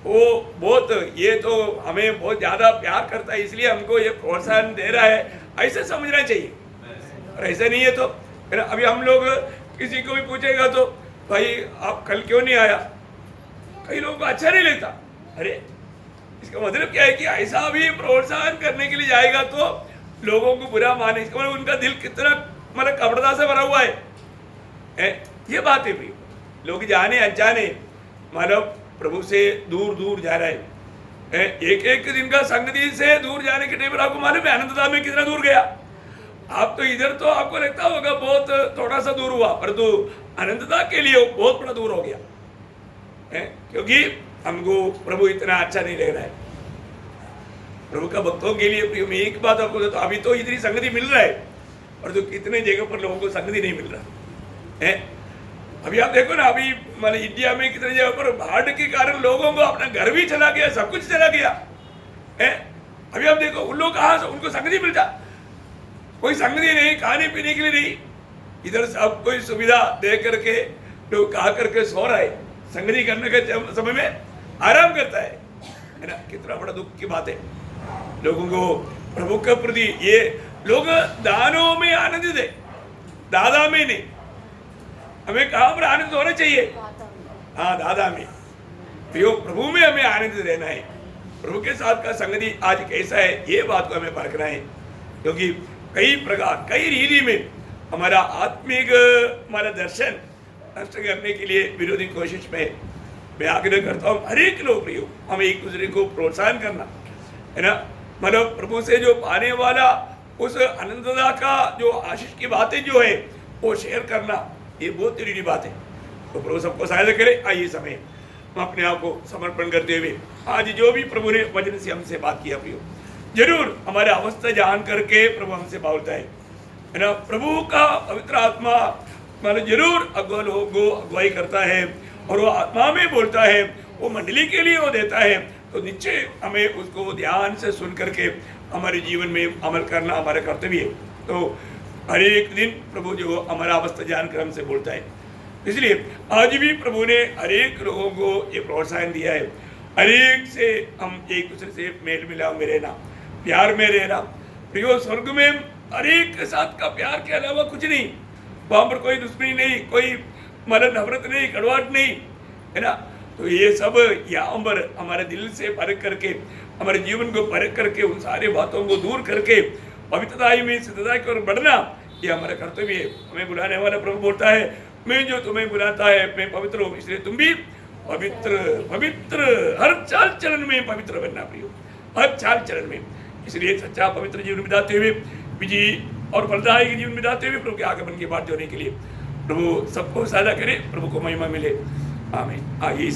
वो बहुत ये तो हमें बहुत ज़्यादा प्यार करता है इसलिए हमको ये प्रोत्साहन दे रहा है, ऐसे समझना चाहिए। और ऐसा नहीं है तो है ना। अभी हम लोग किसी को भी पूछेगा तो भाई आप कल क्यों नहीं आया, कई लोगों को अच्छा नहीं लगता। अरे इसका मतलब क्या है कि ऐसा भी प्रोत्साहन करने के लिए जाएगा तो लोगों को बुरा माने, इसका मतलब उनका दिल कितना मतलब कपड़ता से भरा हुआ है। ये बात है भाई, लोग जाने अनजाने मतलब प्रभु से दूर दूर जा रहा है। एक एक दिन का संगति से दूर जाने के टाइम आपको मालूम है अनंतता में कितना दूर गया। आप तो इधर तो आपको लगता होगा बहुत थोड़ा सा दूर हुआ, परंतु अनंतता के लिए बहुत बड़ा दूर हो गया क्योंकि हमको प्रभु इतना अच्छा नहीं लग रहा है। प्रभु का भक्तों के लिए प्रिय, मैं एक बात आपको बताता हूं, अभी तो इतनी संगति मिल रहा है और तो कितने जगह पर लोगों को संगति नहीं मिल रहा है। अभी आप देखो ना, अभी मतलब इंडिया में कितने जगह पर बाढ़ के कारण लोगों को अपना घर भी चला गया, सब कुछ चला गया है। अभी आप देखो उन लोग कहाँ से उनको संगति मिलता, कोई संगति नहीं, खाने पीने के लिए नहीं, इधर सब कोई सुविधा दे करके लोग खा करके सो रहा है, संगति करने के समय में आराम करता है ना। कितना बड़ा दुख की बात है। लोगों को प्रभु के प्रति ये लोग दानों में आनंदित है, दादा में नहीं। हमें कहाँ पर आनंद होना चाहिए? हाँ, दादा में, प्रभु में हमें आनंदित रहना है। प्रभु के साथ का संगति आज कैसा है ये बात को हमें परखना है, क्योंकि कई प्रकार कई रीति में हमारा आत्मिक हमारा दर्शन नष्ट करने के लिए विरोधी कोशिश में मैं आग्रह करता हूँ हर एक लोग प्रियो, हमें एक दूसरे को प्रोत्साहन करना है ना। मतलब प्रभु से जो पाने वाला उस अनंतता का जो आशीष की बातें जो है वो शेयर करना ये बहुत जरूरी बात है। तो प्रभु सबको सहायता करे। आइए समय हम अपने आप को समर्पण करते हुए आज जो भी प्रभु ने वचन से हमसे बात किया प्रियो, जरूर हमारे अवस्था जान करके प्रभु हमसे बोलता है ना। प्रभु का पवित्र आत्मा मतलब जरूर अगुवाई करता है और वो आत्मा में बोलता है, वो मंडली के लिए वो देता है। तो निश्चय हमें उसको ध्यान से सुन करके हमारे जीवन में अमल करना हमारा कर्तव्य है। तो हर एक दिन प्रभु जो हमारा अवस्था जानकर हमसे बोलता है, इसलिए आज भी प्रभु ने हर एक लोगों को ये प्रोत्साहन दिया है, हर एक से हम एक दूसरे से मेल मिलाप में रहना, प्यार में रहना। प्रियो स्वर्ग में हर एक के साथ का प्यार के अलावा कुछ नहीं, वहाँ पर कोई दुश्मनी नहीं, कोई मतलब नफरत नहीं, कड़वाहट नहीं, है ना। तो ये सब यहाँ पर हमारे दिल से परख करके, हमारे जीवन को परख करके, उन सारे बातों को दूर करके पवित्रता में सिद्धता की ओर बढ़ना, ये हमारा कर्तव्य है। हमें बुलाने वाला प्रभु बोलता है, मैं जो तुम्हें बुलाता है मैं पवित्र हूँ, इसलिए तुम भी पवित्र पवित्र हर चाल चलन में पवित्र बनना प्रियो, हर चाल चलन में। इसलिए सच्चा पवित्र जीवन बिताते हुए, विजयी और फलदायी जीवन बिताते हुए प्रभु के आगमन की बात जोड़ने के लिए प्रभु सबको सहायता करे, प्रभु को महिमा मिले। आमीन। आइए